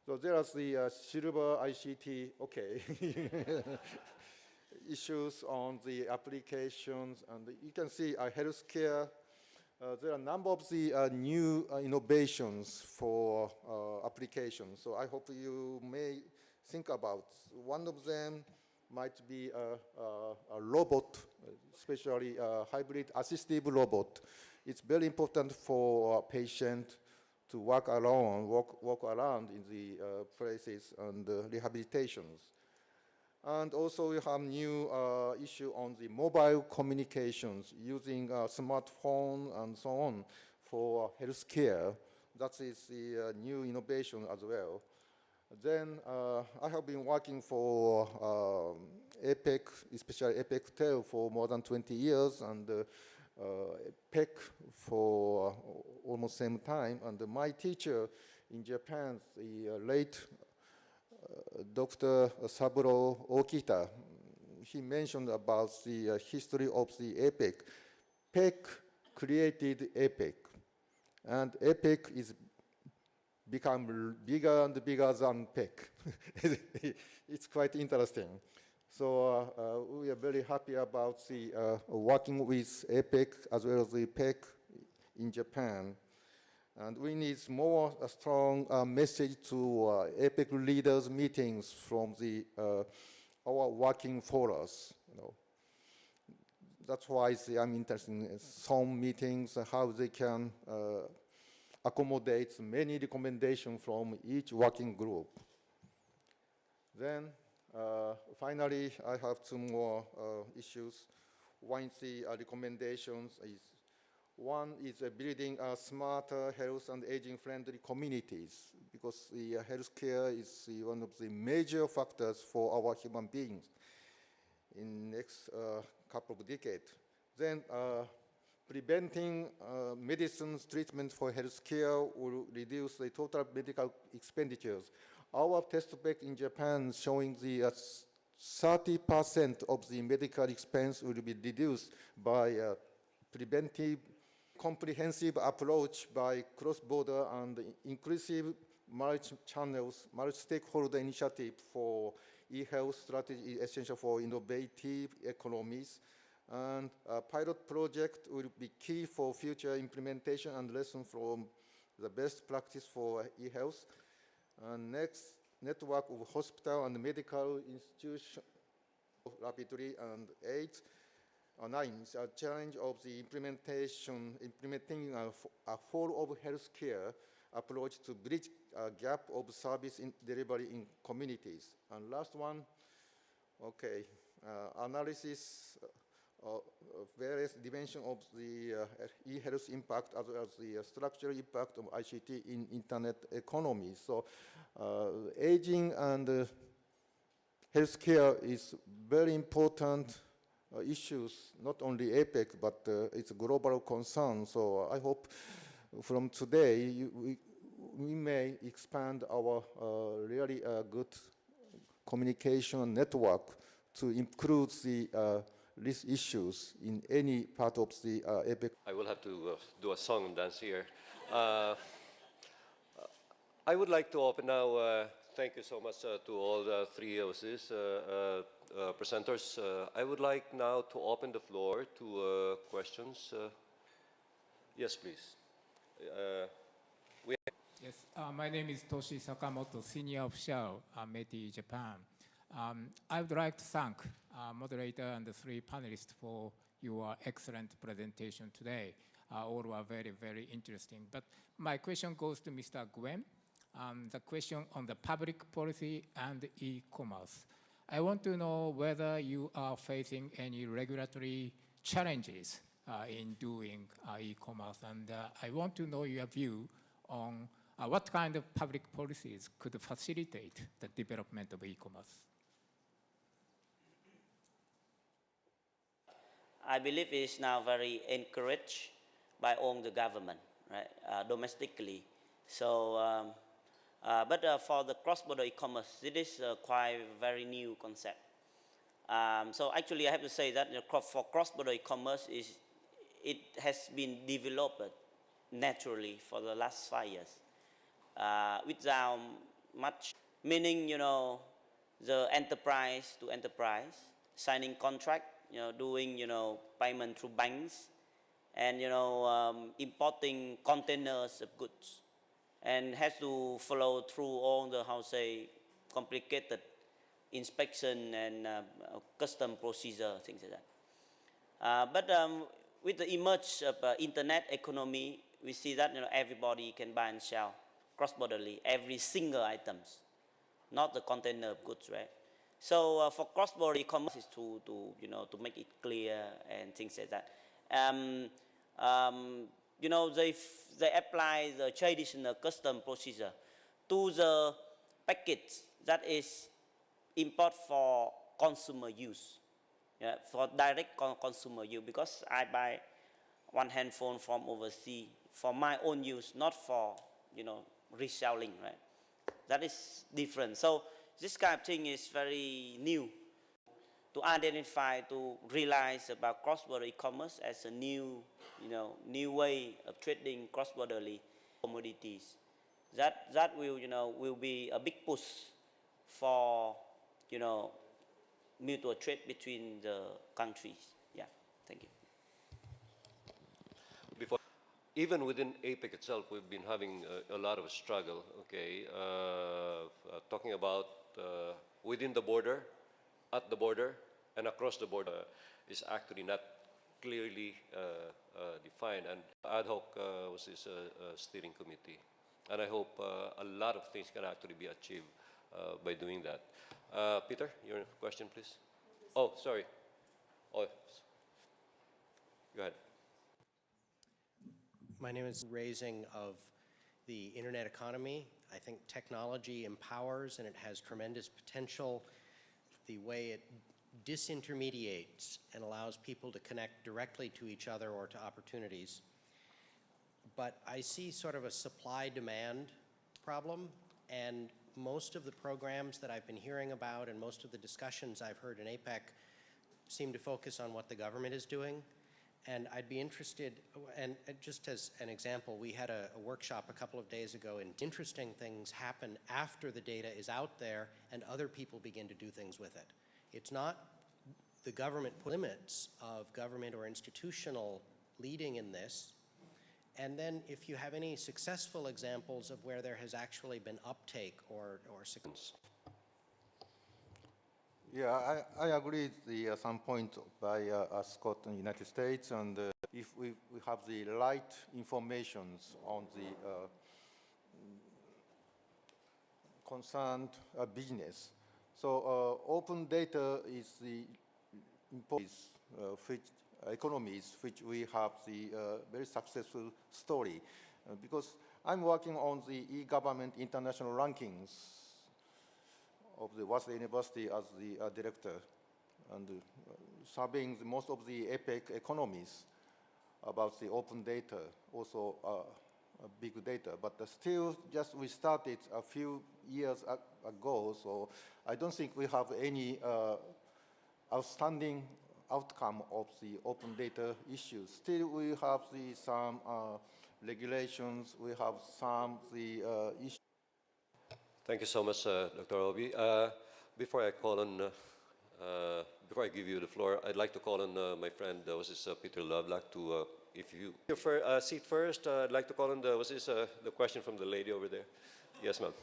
So there's the silver ICT, okay, issues on the applications, and you can see healthcare. There are a number of the new innovations for applications. So I hope you may think about one of them might be a robot, especially a hybrid assistive robot. It's very important for a patient to walk around in the places and rehabilitations. And also we have new issue on the mobile communications using a smartphone and so on for healthcare. That is the new innovation as well. Then I have been working for EPIC, especially EPIC TEL for more than 20 years, and PEC for almost same time. And my teacher in Japan, the late Dr. Saburo Okita, he mentioned about the history of the EPIC. PEC created EPIC, and EPIC is become bigger and bigger than PEC. It's quite interesting. So we are very happy about the working with APEC as well as the PEC in Japan. And we need more strong message to APEC leaders meetings from the our working forums. That's why I'm interested in some meetings, how they can accommodate many recommendations from each working group. Then, finally, I have two more issues. One is the recommendations. One is building smarter health and aging-friendly communities, because the healthcare is one of the major factors for our human beings in next couple of decades. Then preventing medicines treatment for healthcare will reduce the total medical expenditures. Our test back in Japan showing the 30% of the medical expense will be reduced by preventive comprehensive approach by cross-border and inclusive multi-channels, multi-stakeholder initiative for e-health strategy essential for innovative economies. And a pilot project will be key for future implementation and lesson from the best practice for e-health. And next, network of hospital and medical institutions rapidly. And 9 is a challenge of the implementing a whole of healthcare approach to bridge a gap of service in delivery in communities. And last one, okay, analysis of various dimensions of the e-health impact as well as the structural impact of ICT in internet economy. So aging and healthcare is very important issues, not only APEC, but it's a global concern. So I hope from today we may expand our really good communication network to include these issues in any part of the APEC. I will have to do a song and dance here. I would like to open now. Thank you so much to all the three of these presenters. I would like now to open the floor to questions. Yes, please. Yes, my name is Toshi Sakamoto, Senior Official, METI Japan. I would like to thank moderator and the three panelists for your excellent presentation today. All were very, very interesting. But my question goes to Mr. Gwen. The question on the public policy and e-commerce. I want to know whether you are facing any regulatory challenges in doing e-commerce, and I want to know your view on what kind of public policies could facilitate the development of e-commerce. I believe it's now very encouraged by all the government, right, domestically. So, but for the cross-border e-commerce, it is quite a very new concept. So actually, I have to say that for cross-border e-commerce, it has been developed naturally for the last 5 years, without much, meaning, the enterprise to enterprise, signing contract, doing, payment through banks, and, importing containers of goods, and has to follow through all the, complicated inspection and custom procedure, things like that. But with the emerge of internet economy, we see that everybody can buy and sell cross-borderly every single items, not the container of goods, right? So for cross-border e-commerce is to make it clear and things like that. They apply the traditional custom procedure to the package that is import for consumer use, for direct consumer use, because I buy one handphone from overseas for my own use, not for reselling, right? That is different. So this kind of thing is very new to identify, to realize about cross-border e-commerce as a new, new way of trading cross-borderly commodities. That will, will be a big push for, mutual trade between the countries. Yeah, thank you. Before, even within APEC itself, we've been having a lot of struggle. Okay, talking about within the border, at the border, and across the border is actually not clearly defined. And ad hoc was this steering committee, and I hope a lot of things can actually be achieved by doing that. Peter, your question, please. Oh, sorry. Oh, go ahead. My name is Raising of the internet economy. I think technology empowers and it has tremendous potential. The way it disintermediates and allows people to connect directly to each other or to opportunities. But I see sort of a supply-demand problem, and most of the programs that I've been hearing about and most of the discussions I've heard in APEC seem to focus on what the government is doing. And I'd be interested, and just as an example, we had a workshop a couple of days ago, and interesting things happen after the data is out there and other people begin to do things with it. It's not the government limits of government or institutional leading in this. And then if you have any successful examples of where there has actually been uptake or success. Yeah, I agree with some point by Scott in the United States, and if we have the right informations on the concerned business. So open data is the important economies which we have the very successful story. Because I'm working on the e-government international rankings of the Waseda University as the director, and surveying most of the APEC economies about the open data, also big data. But still, just we started a few years ago, so I don't think we have any outstanding outcome of the open data issues. Still, we have some regulations, we have some issues. Thank you so much, Dr. Obi. Before I give you the floor, I'd like to call on my friend, Peter Lovelock, to, if you seat first, I'd like to call on the question from the lady over there. Yes, ma'am.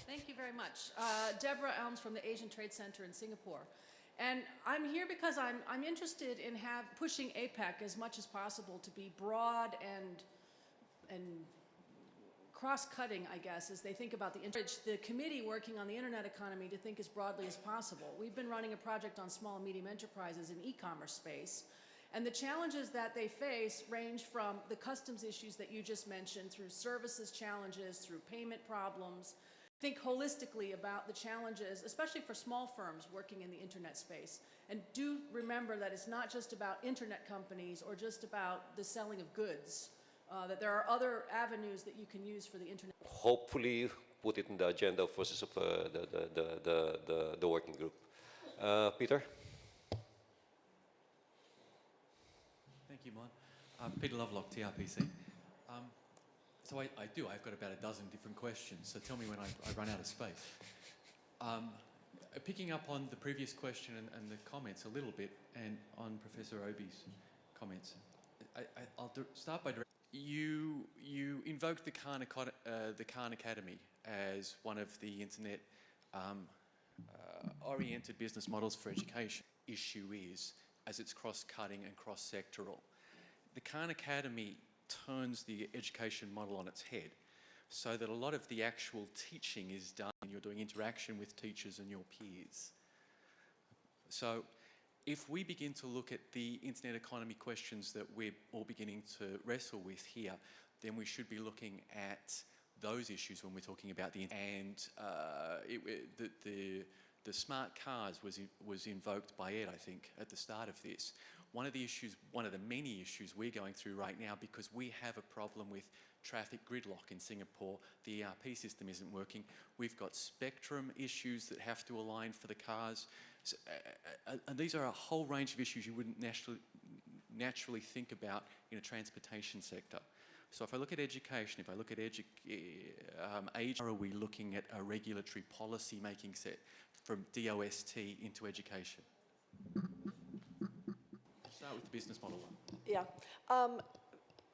Thank you very much. Deborah Elms from the Asian Trade Center in Singapore. And I'm here because I'm interested in pushing APEC as much as possible to be broad and cross-cutting, I guess, as they think about the committee working on the internet economy to think as broadly as possible. We've been running a project on small and medium enterprises in e-commerce space, and the challenges that they face range from the customs issues that you just mentioned, through services challenges, through payment problems. Think holistically about the challenges, especially for small firms working in the internet space. And do remember that it's not just about internet companies or just about the selling of goods. That there are other avenues that you can use for the internet. Hopefully put it in the agenda of the working group. Peter? Thank you, Mon. Peter Lovelock, TRPC. So I've got about a dozen different questions, so tell me when I run out of space. Picking up on the previous question and the comments a little bit, and on Professor Obi's comments, I'll start by you invoked the Khan Academy as one of the internet oriented business models for education. Issue is, as it's cross-cutting and cross-sectoral. The Khan Academy turns the education model on its head, so that a lot of the actual teaching is done when you're doing interaction with teachers and your peers. So if we begin to look at the internet economy questions that we're all beginning to wrestle with here, then we should be looking at those issues when we're talking about the smart cars was invoked by Ed, I think, at the start of this. One of the many issues we're going through right now, because we have a problem with traffic gridlock in Singapore. The ERP system isn't working. We've got spectrum issues that have to align for the cars. So, and these are a whole range of issues you wouldn't naturally think about in a transportation sector. So if I look at education, if I look at age, are we looking at a regulatory policy making set from DOST into education? Start with the business model one. Yeah.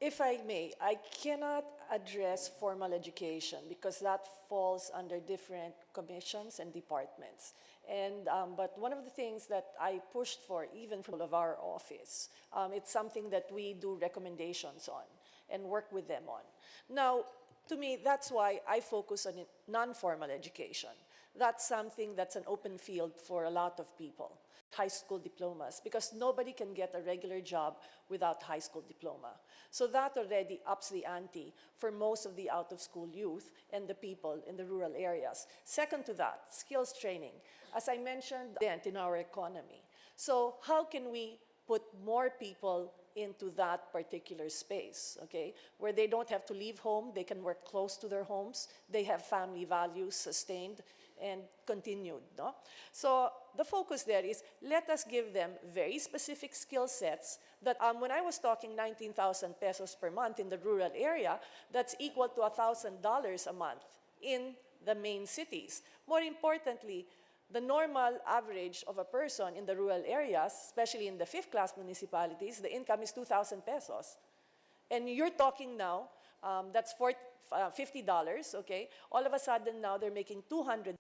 If I may, I cannot address formal education because that falls under different commissions and departments. And, but one of the things that I pushed for, even from of our office, it's something that we do recommendations on and work with them on. Now, to me, that's why I focus on non-formal education. That's something that's an open field for a lot of people. High school diplomas, because nobody can get a regular job without high school diploma. So that already ups the ante for most of the out-of-school youth and the people in the rural areas. Second to that, skills training. As I mentioned, in our economy. So how can we put more people into that particular space, okay? Where they don't have to leave home, they can work close to their homes, they have family values sustained and continued, no? So the focus there is, let us give them very specific skill sets that when I was talking 19,000 pesos per month in the rural area, that's equal to $1,000 a month in the main cities. More importantly, the normal average of a person in the rural areas, especially in the fifth-class municipalities, the income is 2,000 pesos. And you're talking now, that's $50, okay? All of a sudden now they're making 200.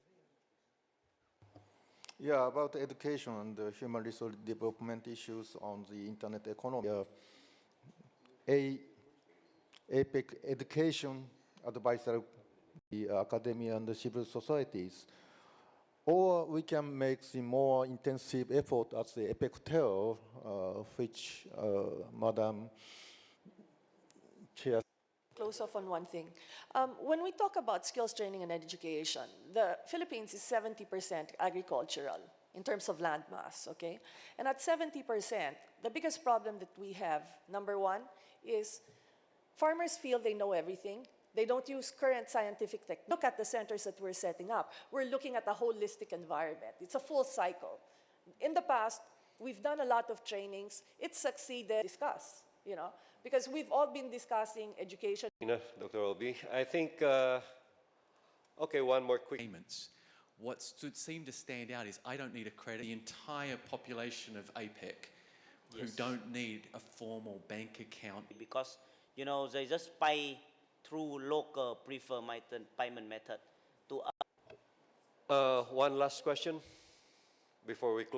Yeah, about education and human resource development issues on the internet economy. APEC education advisor, the academia and the civil societies. Or we can make the more intensive effort at the APEC Hotel, which Madam Chair. Close off on one thing. When we talk about skills training and education, the Philippines is 70% agricultural in terms of land mass, okay? And at 70%, the biggest problem that we have, number one, is farmers feel they know everything. They don't use current scientific techniques. Look at the centers that we're setting up. We're looking at a holistic environment. It's a full cycle. In the past, we've done a lot of trainings. It succeeded. Discuss, you know, because we've all been discussing education. Dr. Olby, I think, okay, one more quick. Payments. What seemed to stand out is I don't need a credit. The entire population of APEC who don't need a formal bank account. Because, you know, they just pay through local preferred payment method to one last question before we close.